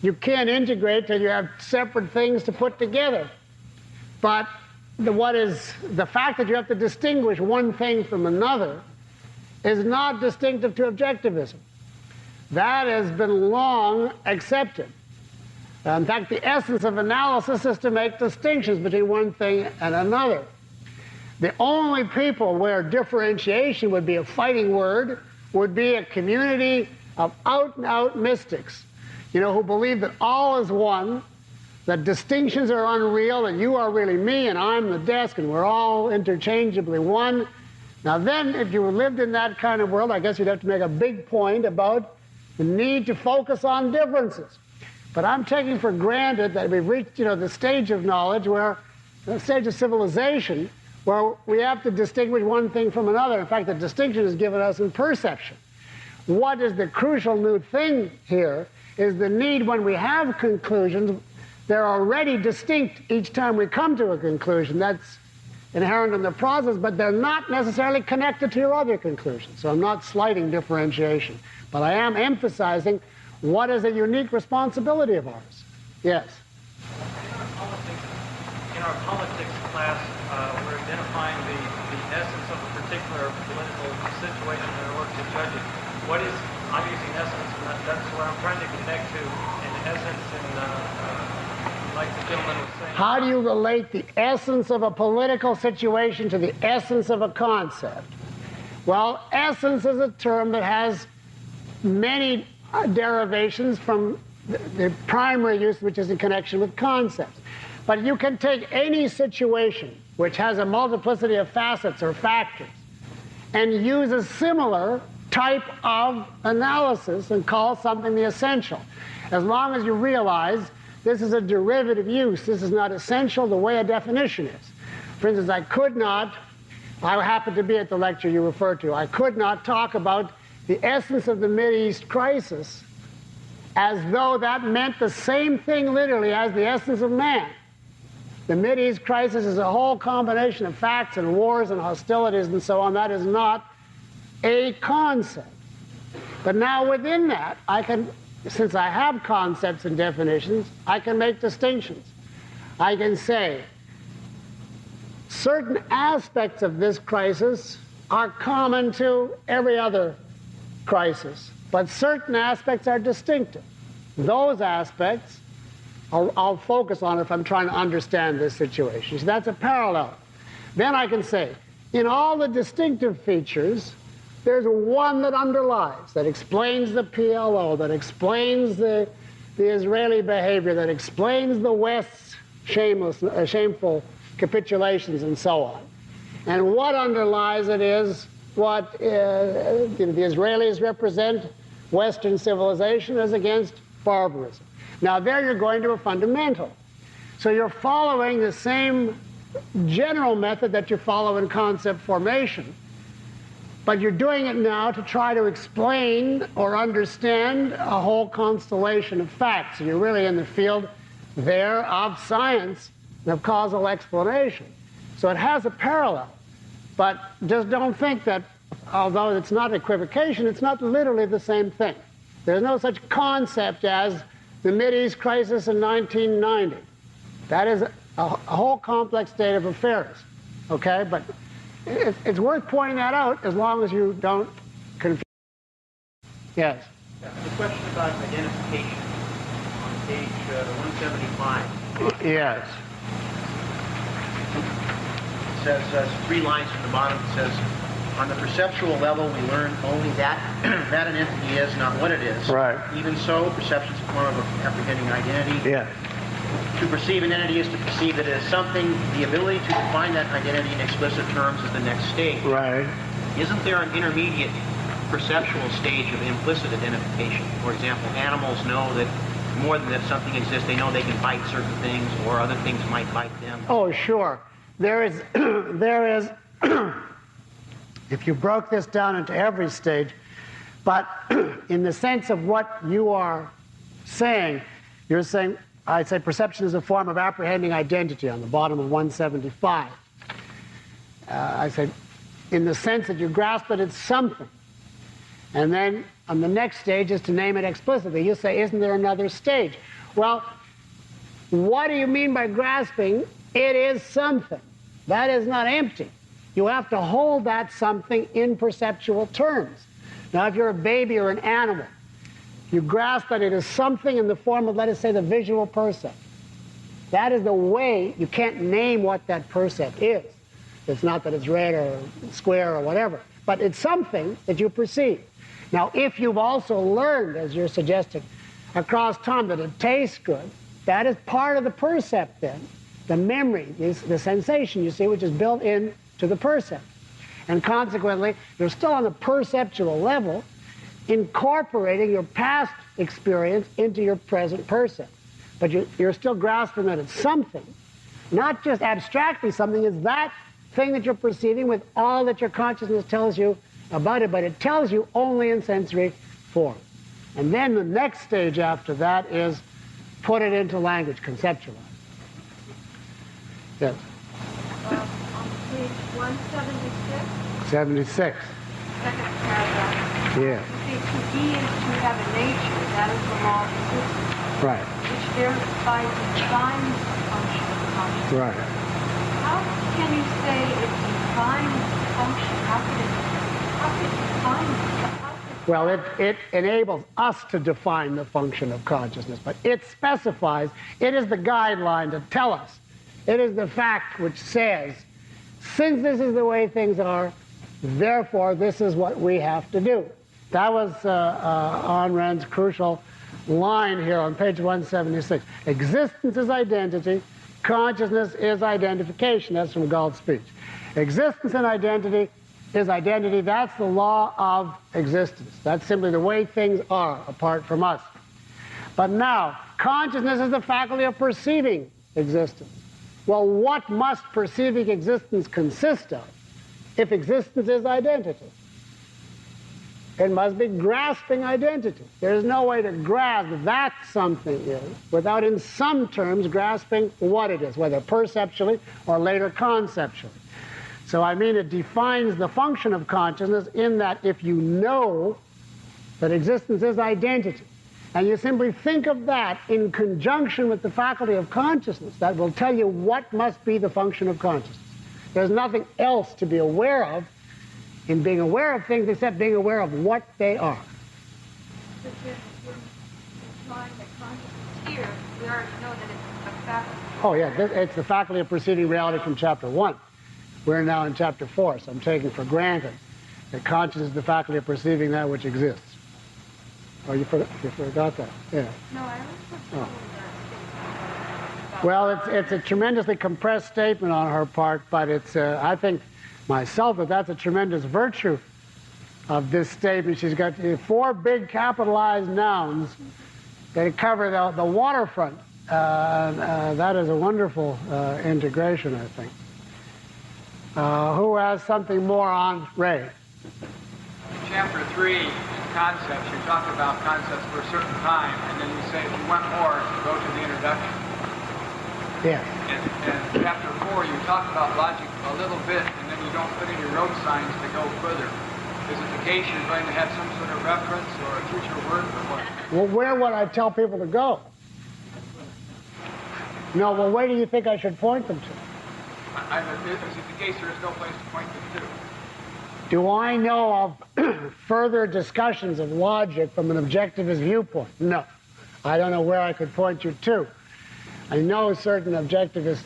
You can't integrate till you have separate things to put together. But the fact that you have to distinguish one thing from another is not distinctive to objectivism. That has been long accepted. In fact, the essence of analysis is to make distinctions between one thing and another. The only people where differentiation would be a fighting word would be a community of out-and-out mystics, who believe that all is one, that distinctions are unreal, that you are really me and I'm the desk and we're all interchangeably one. Now then, if you lived in that kind of world, I guess you'd have to make a big point about the need to focus on differences. But I'm taking for granted that we've reached, the stage of knowledge the stage of civilization, where we have to distinguish one thing from another. In fact, the distinction is given us in perception. What is the crucial new thing here is the need, when we have conclusions, they're already distinct each time we come to a conclusion. That's inherent in the process, but they're not necessarily connected to your other conclusions. So I'm not slighting differentiation, but I am emphasizing what is a unique responsibility of ours. Yes? In our politics class, we're identifying the essence of a particular political situation in order to judge it. What is, I'm using essence, and that's what I'm trying to connect to, in essence, and like the gentleman was saying. How do you relate the essence of a political situation to the essence of a concept? Well, essence is a term that has many derivations from the primary use, which is in connection with concepts. But you can take any situation which has a multiplicity of facets or factors and use a similar type of analysis and call something the essential, as long as you realize this is a derivative use. This is not essential the way a definition is. For instance, I happened to be at the lecture you referred to, I could not talk about the essence of the Mideast crisis as though that meant the same thing literally as the essence of man. The Mideast crisis is a whole combination of facts and wars and hostilities and so on. That is not a concept. But now within that, since I have concepts and definitions, I can make distinctions. I can say certain aspects of this crisis are common to every other crisis, but certain aspects are distinctive. Those aspects I'll focus on if I'm trying to understand this situation. So that's a parallel. Then I can say, in all the distinctive features, there's one that underlies, that explains the PLO, that explains the Israeli behavior, that explains the West's shameful capitulations and so on. And what underlies it is what the Israelis represent Western civilization as against barbarism. Now there you're going to a fundamental. So you're following the same general method that you follow in concept formation, but you're doing it now to try to explain or understand a whole constellation of facts. And you're really in the field there of science and of causal explanation. So it has a parallel. But just don't think that, although it's not equivocation, it's not literally the same thing. There's no such concept as the Mideast crisis in 1990. That is a whole complex state of affairs, okay? But it's worth pointing that out as long as you don't confuse. Yes? The question about identification on page 175. Yes. It says, 3 lines from the bottom, it says, on the perceptual level, we learn only that that an entity is, not what it is. Right. Even so, perception is a form of apprehending identity. Yeah. To perceive an entity is to perceive it as something. The ability to define that identity in explicit terms is the next stage. Right. Isn't there an intermediate perceptual stage of implicit identification? For example, animals know that more than that something exists. They know they can bite certain things, or other things might bite them. Oh, sure. There is, if you broke this down into every stage, but in the sense of what you are saying, you're saying, I'd say perception is a form of apprehending identity on the bottom of 175. I say, in the sense that you grasp that it's something. And then on the next stage is to name it explicitly. You say, isn't there another stage? Well, what do you mean by grasping? It is something. That is not empty. You have to hold that something in perceptual terms. Now, if you're a baby or an animal, you grasp that it is something in the form of, let us say, the visual percept. That is the way. You can't name what that percept is. It's not that it's red or square or whatever, but it's something that you perceive. Now, if you've also learned, as you're suggesting, across time that it tastes good, that is part of the percept then. The memory, the sensation, you see, which is built in to the percept. And consequently, you're still on the perceptual level, incorporating your past experience into your present percept. But you're still grasping that it's something, not just abstractly something. It's that thing that you're perceiving with all that your consciousness tells you about it, but it tells you only in sensory form. And then the next stage after that is put it into language, conceptualize. Yes? On page 176. 76. Second paragraph. Yeah. You say to be is to have a nature, that is the law of existence, Right. which thereby defines the function of consciousness. Right. How can you say it defines the function? How can it define it? Well, it enables us to define the function of consciousness, but it specifies, it is the guideline to tell us. It is the fact which says, since this is the way things are, therefore this is what we have to do. That was Ayn Rand's crucial line here on page 176. Existence is identity, consciousness is identification. That's from Galt's speech. Existence and identity is identity. That's the law of existence. That's simply the way things are apart from us. But now, consciousness is the faculty of perceiving existence. Well, what must perceiving existence consist of if existence is identity? It must be grasping identity. There's no way to grasp that something is without in some terms grasping what it is, whether perceptually or later conceptually. So I mean it defines the function of consciousness in that if you know that existence is identity, and you simply think of that in conjunction with the faculty of consciousness, that will tell you what must be the function of consciousness. There's nothing else to be aware of in being aware of things except being aware of what they are. But you're implying that consciousness here, we already know that it's a faculty. Oh yeah, it's the faculty of perceiving reality from chapter 1. We're now in chapter 4, so I'm taking for granted that consciousness is the faculty of perceiving that which exists. Oh, you forgot that? Yeah. No, I always put trouble with that statement. Well, it's a tremendously compressed statement on her part, but it's, I think myself, that that's a tremendous virtue of this statement. She's got 4 big capitalized nouns that cover the waterfront. That is a wonderful integration, I think. Who has something more on Ray? In chapter 3, in concepts, you talk about concepts for a certain time, and then you say if you want more, go to the introduction. Yes. And chapter 4, you talk about logic a little bit, and then you don't put in your road signs to go further. Is it the case you're going to have some sort of reference or a future word or what? Well, where would I tell people to go? No, well, where do you think I should point them to? Is it the case there is no place to point them to? Do I know of further discussions of logic from an objectivist viewpoint? No. I don't know where I could point you to. I know certain objectivists,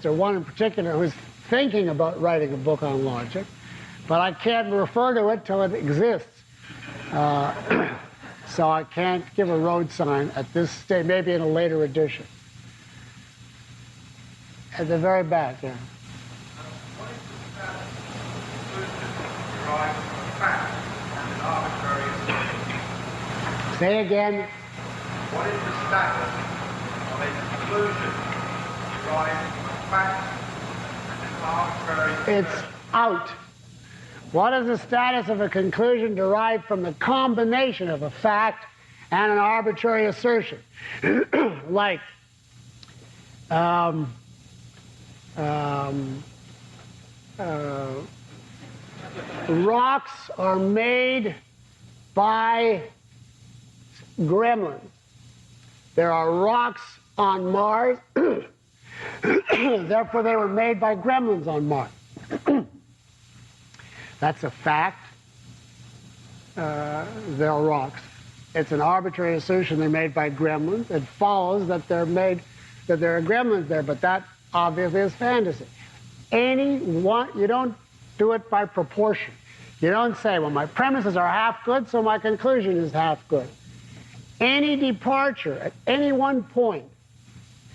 or one in particular, who's thinking about writing a book on logic, but I can't refer to it till it exists. So I can't give a road sign at this stage, maybe in a later edition. At the very back, yeah. What is the status of conclusion derived from a fact and an arbitrary assertion? Say again. What is the status of a conclusion derived from a fact and an arbitrary assertion? It's out. What is the status of a conclusion derived from the combination of a fact and an arbitrary assertion? Like, rocks are made by gremlins. There are rocks on Mars, therefore they were made by gremlins on Mars. That's a fact. They're rocks. It's an arbitrary assertion they made by gremlins. It follows that there are gremlins there, but that obviously is fantasy. You don't do it by proportion. You don't say, well, my premises are half good, so my conclusion is half good. Any departure at any one point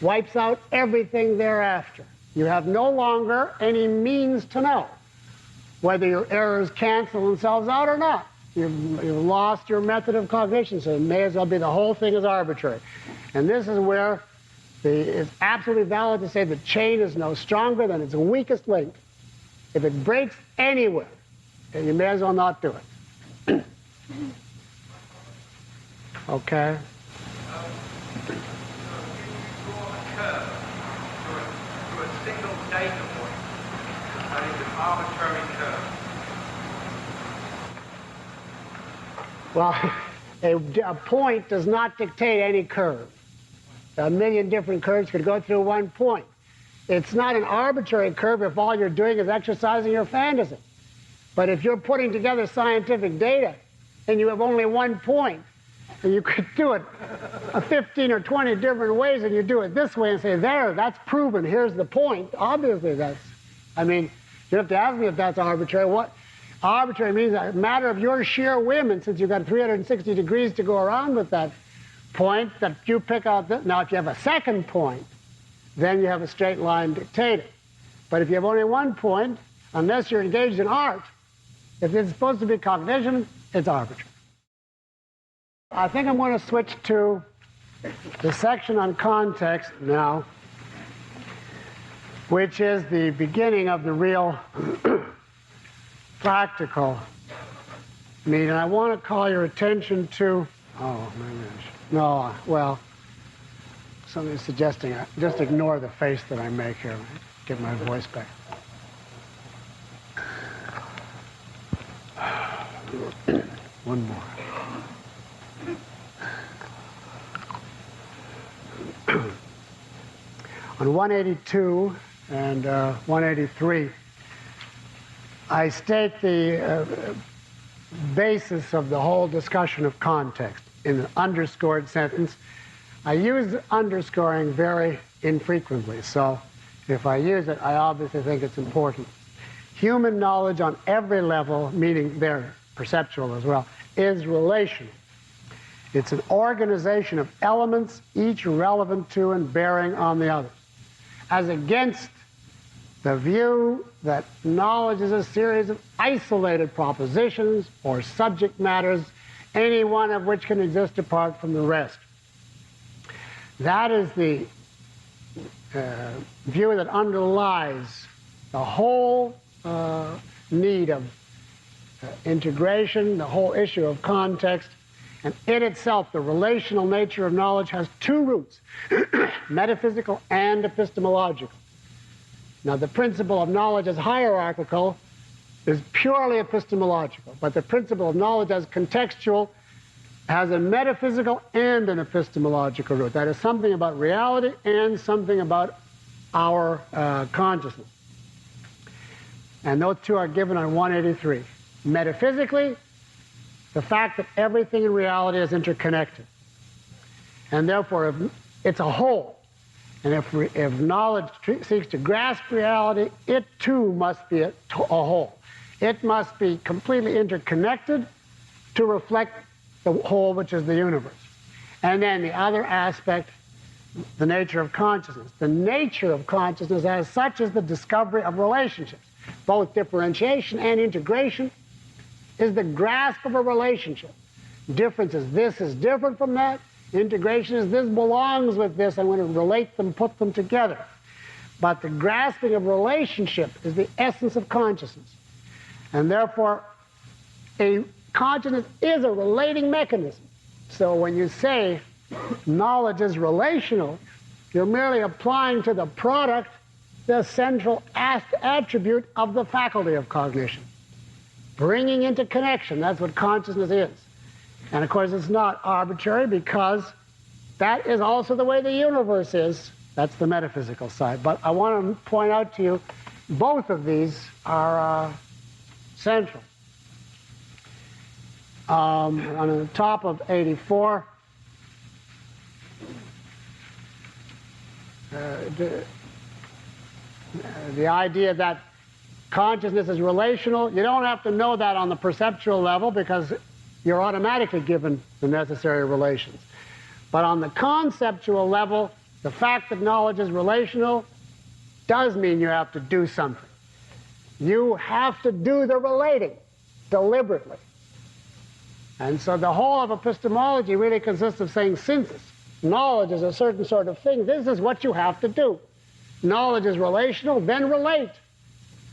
wipes out everything thereafter. You have no longer any means to know whether your errors cancel themselves out or not. You've lost your method of cognition, so it may as well be the whole thing is arbitrary. And this is where it's absolutely valid to say the chain is no stronger than its weakest link. If it breaks anywhere, then you may as well not do it. Okay? To a single data point, that is an arbitrary curve. Well, a point does not dictate any curve. A million different curves could go through one point. It's not an arbitrary curve if all you're doing is exercising your fantasy. But if you're putting together scientific data and you have only one point, and you could do it 15 or 20 different ways, and you do it this way and say, there, that's proven, here's the point. Obviously that's, you have to ask me if that's arbitrary. What arbitrary means a matter of your sheer whim, and since you've got 360 degrees to go around with that point, that you pick out this. Now, if you have a second point, then you have a straight line dictated. But if you have only one point, unless you're engaged in art, if it's supposed to be cognition, it's arbitrary. I think I'm going to switch to the section on context now, which is the beginning of the real practical meeting. And I want to call your attention to, somebody's suggesting, just ignore the face that I make here. Get my voice back. One more. On 182 and 183, I state the basis of the whole discussion of context in an underscored sentence. I use underscoring very infrequently, so if I use it, I obviously think it's important. Human knowledge on every level, meaning their perceptual as well, is relational. It's an organization of elements, each relevant to and bearing on the others, as against the view that knowledge is a series of isolated propositions or subject matters, any one of which can exist apart from the rest. That is the view that underlies the whole need of integration, the whole issue of context, and in itself, the relational nature of knowledge has two roots, metaphysical and epistemological. Now, the principle of knowledge as hierarchical is purely epistemological, but the principle of knowledge as contextual has a metaphysical and an epistemological root. That is something about reality and something about our consciousness. And those two are given on 183. Metaphysically, the fact that everything in reality is interconnected. And therefore, if it's a whole. And if knowledge seeks to grasp reality, it too must be a whole. It must be completely interconnected to reflect the whole, which is the universe. And then the other aspect, the nature of consciousness. The nature of consciousness as such is the discovery of relationships. Both differentiation and integration is the grasp of a relationship. Difference is this is different from that. Integration is this belongs with this. I'm going to relate them, put them together. But the grasping of relationship is the essence of consciousness. And therefore, a consciousness is a relating mechanism. So when you say knowledge is relational, you're merely applying to the product the central attribute of the faculty of cognition. Bringing into connection, that's what consciousness is. And of course it's not arbitrary because that is also the way the universe is. That's the metaphysical side. But I want to point out to you both of these are central. On the top of 84, the idea that consciousness is relational, you don't have to know that on the perceptual level because you're automatically given the necessary relations. But on the conceptual level, the fact that knowledge is relational does mean you have to do something. You have to do the relating deliberately. And so the whole of epistemology really consists of saying synthesis. Knowledge is a certain sort of thing. This is what you have to do. Knowledge is relational, then relate.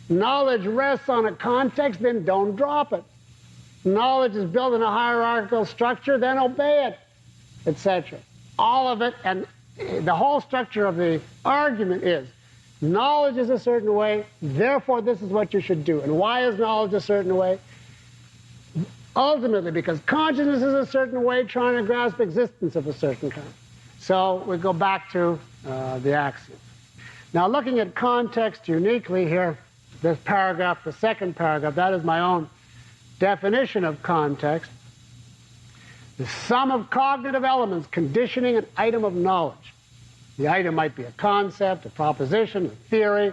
Knowledge rests on a context, then don't drop it. Knowledge is built in a hierarchical structure, then obey it, etc. All of it, and the whole structure of the argument is knowledge is a certain way, therefore this is what you should do. And why is knowledge a certain way? Ultimately, because consciousness is a certain way, trying to grasp existence of a certain kind. So we go back to the axiom. Now, looking at context uniquely here, this paragraph, the second paragraph, that is my own definition of context. The sum of cognitive elements conditioning an item of knowledge. The item might be a concept, a proposition, a theory,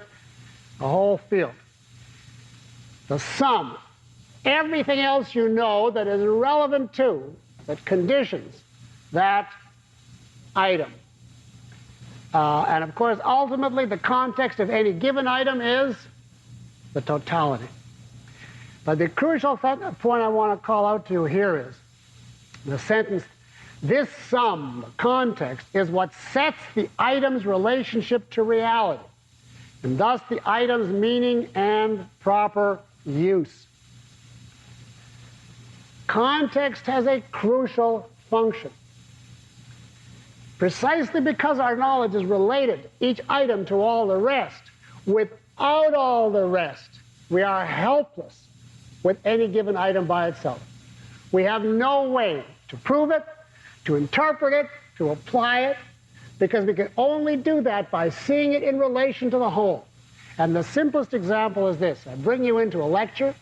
a whole field. The sum. Everything else you know that is relevant to, that conditions that item. And of course, ultimately, the context of any given item is the totality. But the crucial point I want to call out to you here is the sentence, this sum, the context, is what sets the item's relationship to reality, and thus the item's meaning and proper use. Context has a crucial function. Precisely because our knowledge is related, each item, to all the rest, without all the rest, we are helpless with any given item by itself. We have no way to prove it, to interpret it, to apply it, because we can only do that by seeing it in relation to the whole. And the simplest example is this. I bring you into a lecture.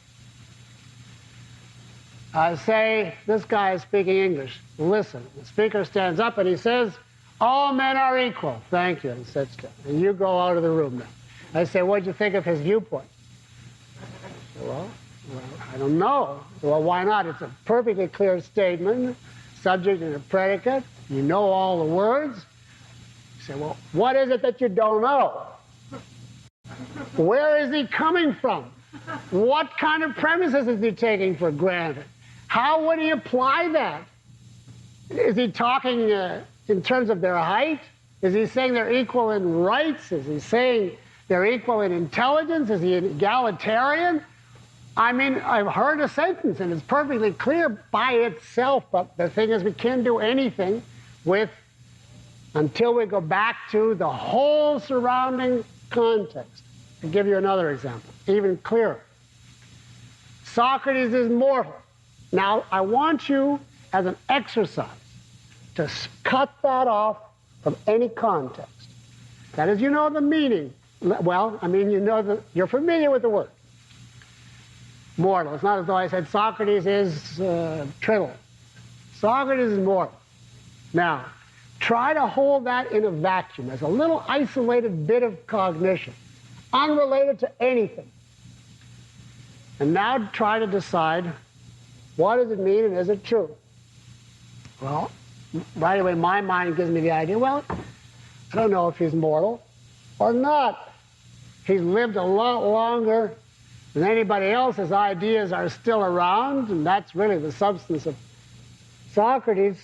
I say, this guy is speaking English. Listen. The speaker stands up and he says, all men are equal. Thank you. And sits down. And you go out of the room now. I say, what do you think of his viewpoint? Well, I don't know. Well, why not? It's a perfectly clear statement, subject and a predicate. You know all the words. You say, well, what is it that you don't know? Where is he coming from? What kind of premises is he taking for granted? How would he apply that? Is he talking in terms of their height? Is he saying they're equal in rights? Is he saying they're equal in intelligence? Is he an egalitarian? I mean, I've heard a sentence, and it's perfectly clear by itself, but the thing is we can't do anything with until we go back to the whole surrounding context. I'll give you another example, even clearer. Socrates is mortal. Now, I want you, as an exercise, to cut that off from any context. That is, you know the meaning. Well, I mean, you know you're familiar with the word. Mortal. It's not as though I said Socrates is trivial. Socrates is mortal. Now, try to hold that in a vacuum as a little isolated bit of cognition, unrelated to anything. And now try to decide, what does it mean and is it true? Well, right away my mind gives me the idea, well, I don't know if he's mortal or not. He's lived a lot longer than anybody else. His ideas are still around, and that's really the substance of Socrates.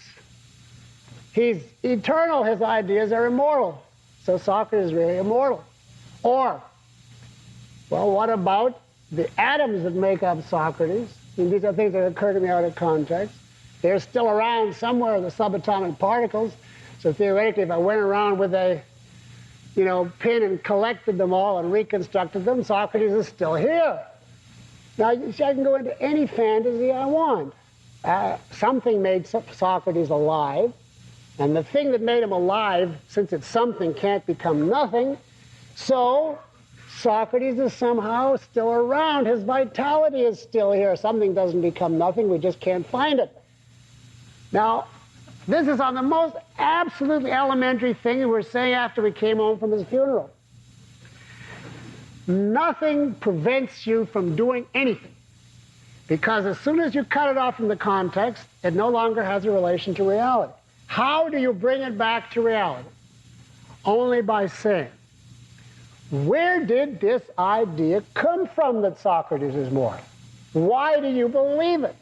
He's eternal. His ideas are immortal. So Socrates is really immortal. Or, well, what about the atoms that make up Socrates? And these are things that occur to me out of context. They're still around somewhere, the subatomic particles. So theoretically, if I went around with a pin and collected them all and reconstructed them, Socrates is still here. Now, I can go into any fantasy I want. Something made Socrates alive, and the thing that made him alive, since it's something, can't become nothing. So Socrates is somehow still around. His vitality is still here. Something doesn't become nothing. We just can't find it. Now, this is on the most absolutely elementary thing we were saying after we came home from his funeral. Nothing prevents you from doing anything, because as soon as you cut it off from the context, it no longer has a relation to reality. How do you bring it back to reality? Only by saying, where did this idea come from that Socrates is mortal? Why do you believe it?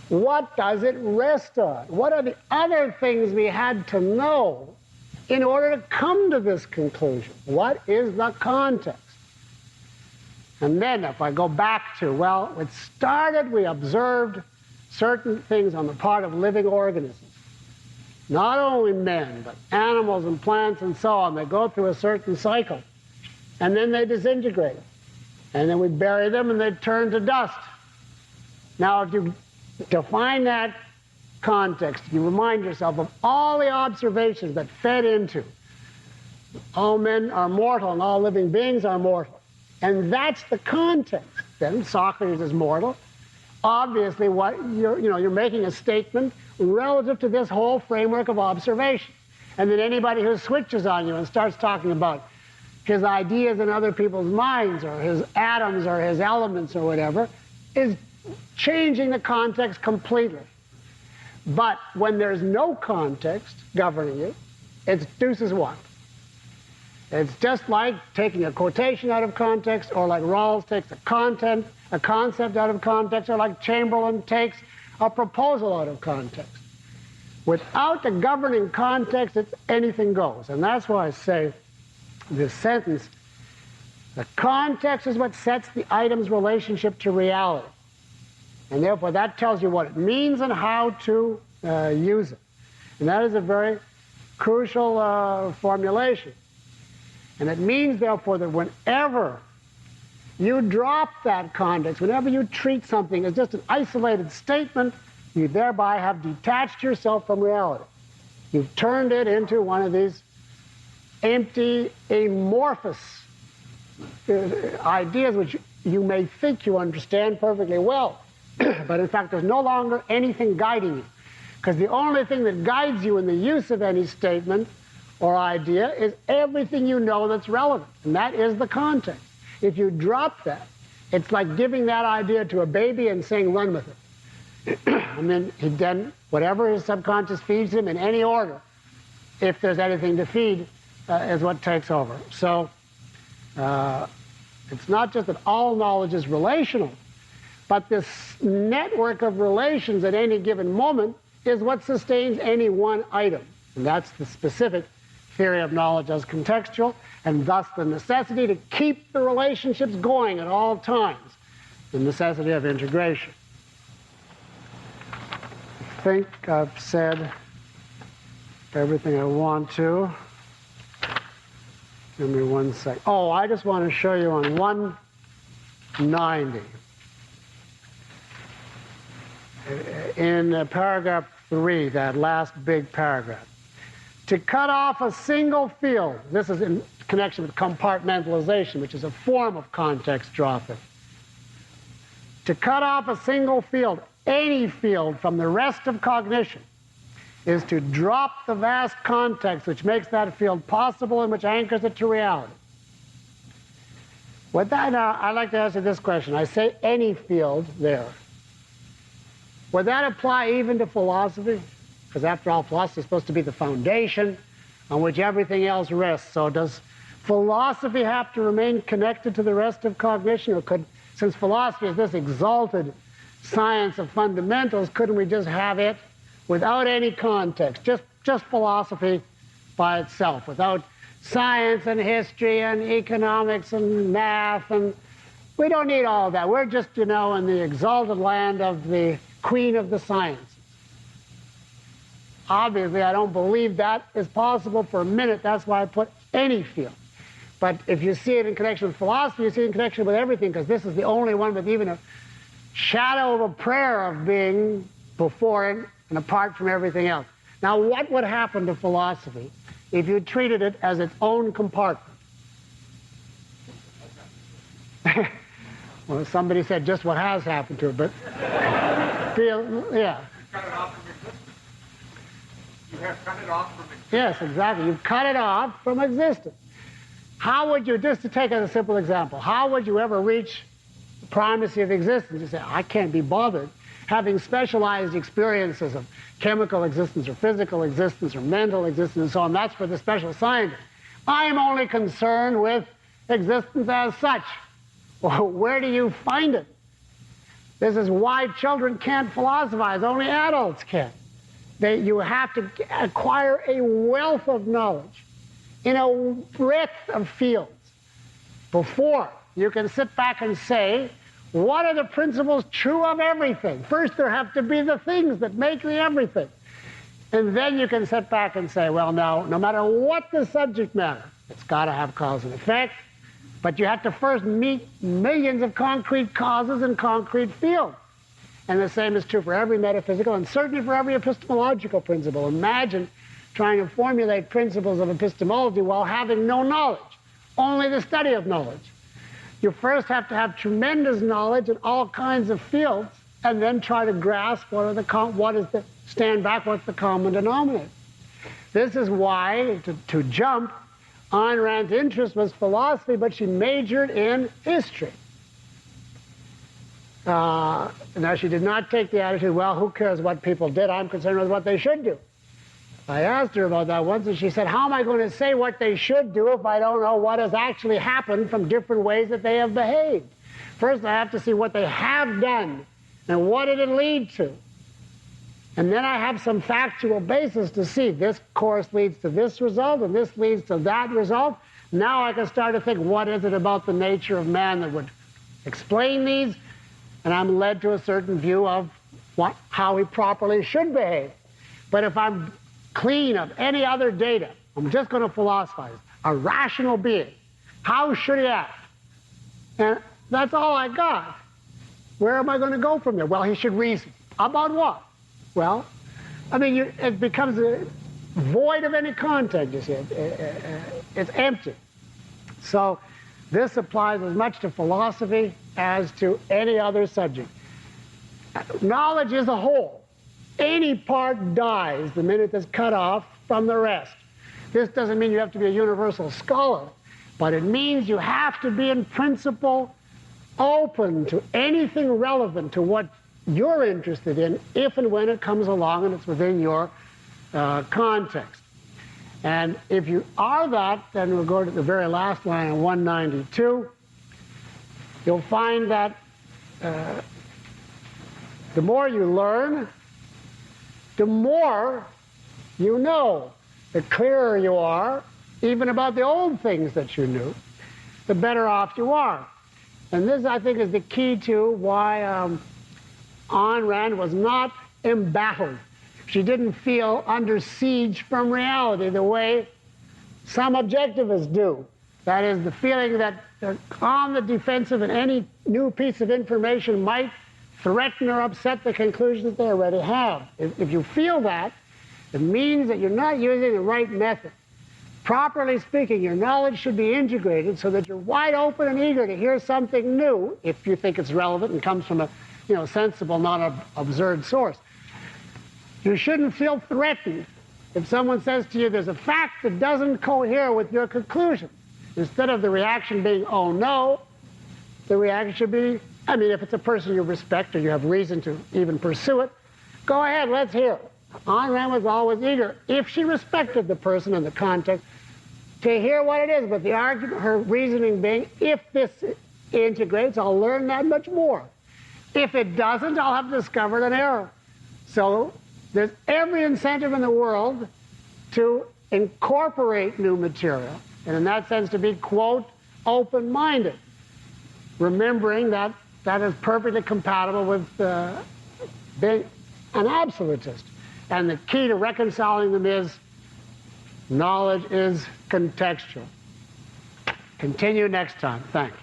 What does it rest on? What are the other things we had to know in order to come to this conclusion? What is the context? And then if I go back to, well, it started, we observed certain things on the part of living organisms. Not only men, but animals and plants and so on. They go through a certain cycle, and then they disintegrate. And then we bury them, and they turn to dust. Now, if you define that context, you remind yourself of all the observations that fed into all men are mortal and all living beings are mortal. And that's the context. Then Socrates is mortal. Obviously, what you're making a statement relative to this whole framework of observation. And then anybody who switches on you and starts talking about his ideas in other people's minds, or his atoms, or his elements, or whatever, is changing the context completely. But when there's no context governing it, it's deuces one. It's just like taking a quotation out of context, or like Rawls takes a concept out of context, or like Chamberlain takes a proposal out of context. Without the governing context, it's anything goes. And that's why I say this sentence, the context is what sets the item's relationship to reality. And therefore, that tells you what it means and how to use it. And that is a very crucial formulation. And it means, therefore, that whenever you drop that context, whenever you treat something as just an isolated statement, you thereby have detached yourself from reality. You've turned it into one of these empty, amorphous ideas which you may think you understand perfectly well. But in fact, there's no longer anything guiding you. Because the only thing that guides you in the use of any statement or idea is everything you know that's relevant. And that is the context. If you drop that, it's like giving that idea to a baby and saying, run with it. And then whatever his subconscious feeds him in any order, if there's anything to feed, is what takes over. So it's not just that all knowledge is relational, but this network of relations at any given moment is what sustains any one item. And that's the specific theory of knowledge as contextual, and thus the necessity to keep the relationships going at all times, the necessity of integration. I think I've said everything I want to. Give me 1 sec. Oh, I just want to show you on 190. In paragraph 3, that last big paragraph. To cut off a single field, this is in connection with compartmentalization, which is a form of context dropping. To cut off a single field, any field, from the rest of cognition is to drop the vast context which makes that field possible and which anchors it to reality. With that, I'd like to answer this question. I say any field there. Would that apply even to philosophy? Because after all, philosophy is supposed to be the foundation on which everything else rests. So does philosophy have to remain connected to the rest of cognition? Or could, since philosophy is this exalted science of fundamentals, couldn't we just have it without any context, just philosophy by itself, without science and history and economics and math? And we don't need all of that. We're just, in the exalted land of the queen of the sciences. Obviously, I don't believe that is possible for a minute. That's why I put any field. But if you see it in connection with philosophy, you see it in connection with everything, because this is the only one with even a shadow of a prayer of being before it and apart from everything else. Now, what would happen to philosophy if you treated it as its own compartment? Well, somebody said just what has happened to it, but yeah. Cut it off from existence. You have cut it off from existence. Yes, exactly. You've cut it off from existence. How would you, just to take as a simple example, how would you ever reach the primacy of existence? You say, I can't be bothered having specialized experiences of chemical existence or physical existence or mental existence and so on. That's for the special scientist. I'm only concerned with existence as such. Well, where do you find it? This is why children can't philosophize. Only adults can. You have to acquire a wealth of knowledge in a breadth of fields before you can sit back and say, what are the principles true of everything? First, there have to be the things that make the everything. And then you can sit back and say, well, no matter what the subject matter, it's got to have cause and effect. But you have to first meet millions of concrete causes in concrete fields. And the same is true for every metaphysical and certainly for every epistemological principle. Imagine trying to formulate principles of epistemology while having no knowledge, only the study of knowledge. You first have to have tremendous knowledge in all kinds of fields and then try to grasp what's the common denominator. This is why, to jump, Ayn Rand's interest was philosophy, but she majored in history. Now, she did not take the attitude, well, who cares what people did? I'm concerned with what they should do. I asked her about that once, and she said, how am I going to say what they should do if I don't know what has actually happened from different ways that they have behaved? First, I have to see what they have done and what did it lead to. And then I have some factual basis to see this course leads to this result and this leads to that result. Now I can start to think, what is it about the nature of man that would explain these? And I'm led to a certain view of how he properly should behave. But if I'm clean of any other data, I'm just going to philosophize. A rational being, how should he act? And that's all I got. Where am I going to go from there? Well, he should reason. About what? Well, I mean, it becomes void of any content, you see. It's empty. So this applies as much to philosophy as to any other subject. Knowledge is a whole. Any part dies the minute it's cut off from the rest. This doesn't mean you have to be a universal scholar, but it means you have to be in principle open to anything relevant to what you're interested in if and when it comes along and it's within your context. And if you are that, then we'll go to the very last line on 192. You'll find that the more you learn, the more you know. The clearer you are, even about the old things that you knew, the better off you are. And this, I think, is the key to why Ayn Rand was not embattled. She didn't feel under siege from reality the way some objectivists do. That is, the feeling that they're on the defensive and any new piece of information might threaten or upset the conclusions that they already have. If you feel that, it means that you're not using the right method. Properly speaking, your knowledge should be integrated so that you're wide open and eager to hear something new if you think it's relevant and comes from a sensible, not absurd source. You shouldn't feel threatened if someone says to you there's a fact that doesn't cohere with your conclusion. Instead of the reaction being, oh no, the reaction should be, if it's a person you respect or you have reason to even pursue it, go ahead, let's hear it. Ayn Rand was always eager, if she respected the person and the context, to hear what it is. But the argument, her reasoning being, if this integrates, I'll learn that much more. If it doesn't, I'll have discovered an error. So there's every incentive in the world to incorporate new material, and in that sense to be, quote, open-minded, remembering that that is perfectly compatible with being an absolutist. And the key to reconciling them is knowledge is contextual. Continue next time. Thank you.